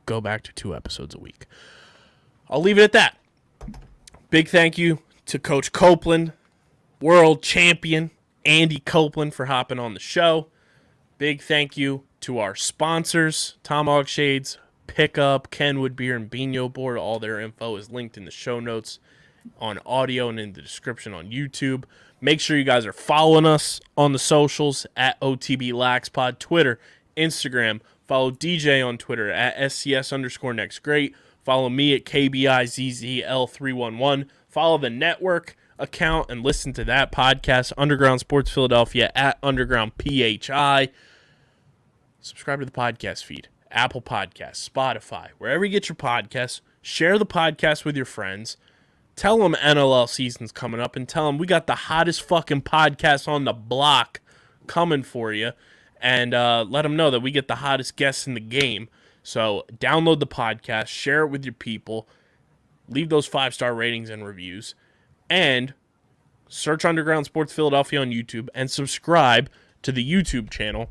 go back to 2 episodes a week. I'll leave it at that. Big thank you to Coach Copeland, world champion Andy Copeland, for hopping on the show. Big thank you to our sponsors, Tomahawk Shades, Pickup, Kenwood Beer, and Bino Board. All their info is linked in the show notes on audio and in the description on YouTube. Make sure you guys are following us on the socials at OTB Laxpod, Twitter, Instagram. Follow DJ on Twitter at SCS_next great. Follow me at KBIZZL311. Follow the network account and listen to that podcast, Underground Sports Philadelphia at Underground PHI. Subscribe to the podcast feed, Apple Podcasts, Spotify, wherever you get your podcasts. Share the podcast with your friends. Tell them NLL season's coming up and tell them we got the hottest fucking podcast on the block coming for you. And let them know that we get the hottest guests in the game. So download the podcast, share it with your people, leave those 5-star ratings and reviews, and search Underground Sports Philadelphia on YouTube and subscribe to the YouTube channel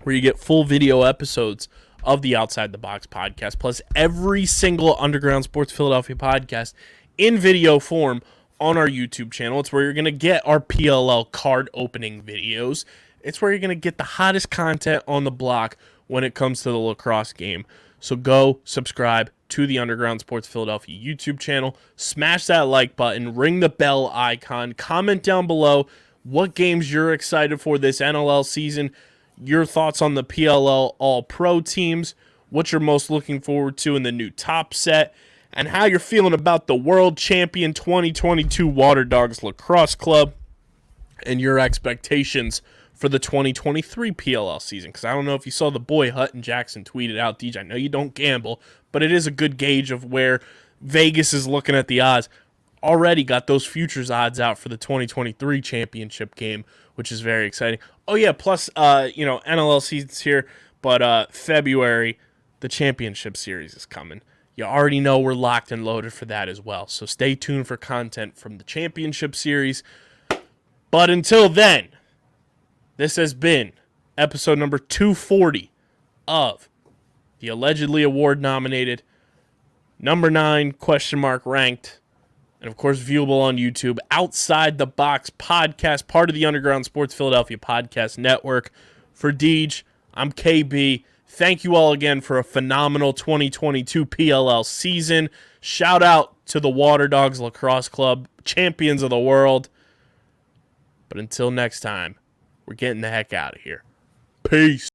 where you get full video episodes of the Outside the Box podcast, plus every single Underground Sports Philadelphia podcast in video form on our YouTube channel. It's where you're going to get our PLL card opening videos. It's where you're going to get the hottest content on the block when it comes to the lacrosse game. So go subscribe to the Underground Sports Philadelphia YouTube channel. Smash that like button. Ring the bell icon. Comment down below what games you're excited for this NLL season. Your thoughts on the PLL All-Pro teams. What you're most looking forward to in the new top set. And how you're feeling about the World Champion 2022 Waterdogs Lacrosse Club. And your expectations for the 2023 PLL season. Because I don't know if you saw the boy Hutton Jackson tweeted out, DJ, I know you don't gamble, but it is a good gauge of where Vegas is looking at the odds. Already got those futures odds out for the 2023 championship game, which is very exciting. Oh yeah, plus NLL season's here, but February, the championship series is coming. You already know we're locked and loaded for that as well. So stay tuned for content from the championship series. But until then, this has been episode number 240 of the allegedly award-nominated, number 9 question mark ranked, and of course viewable on YouTube, Outside the Box podcast, part of the Underground Sports Philadelphia podcast network. For Deej, I'm KB. Thank you all again for a phenomenal 2022 PLL season. Shout out to the Waterdogs Lacrosse Club, champions of the world. But until next time, we're getting the heck out of here. Peace.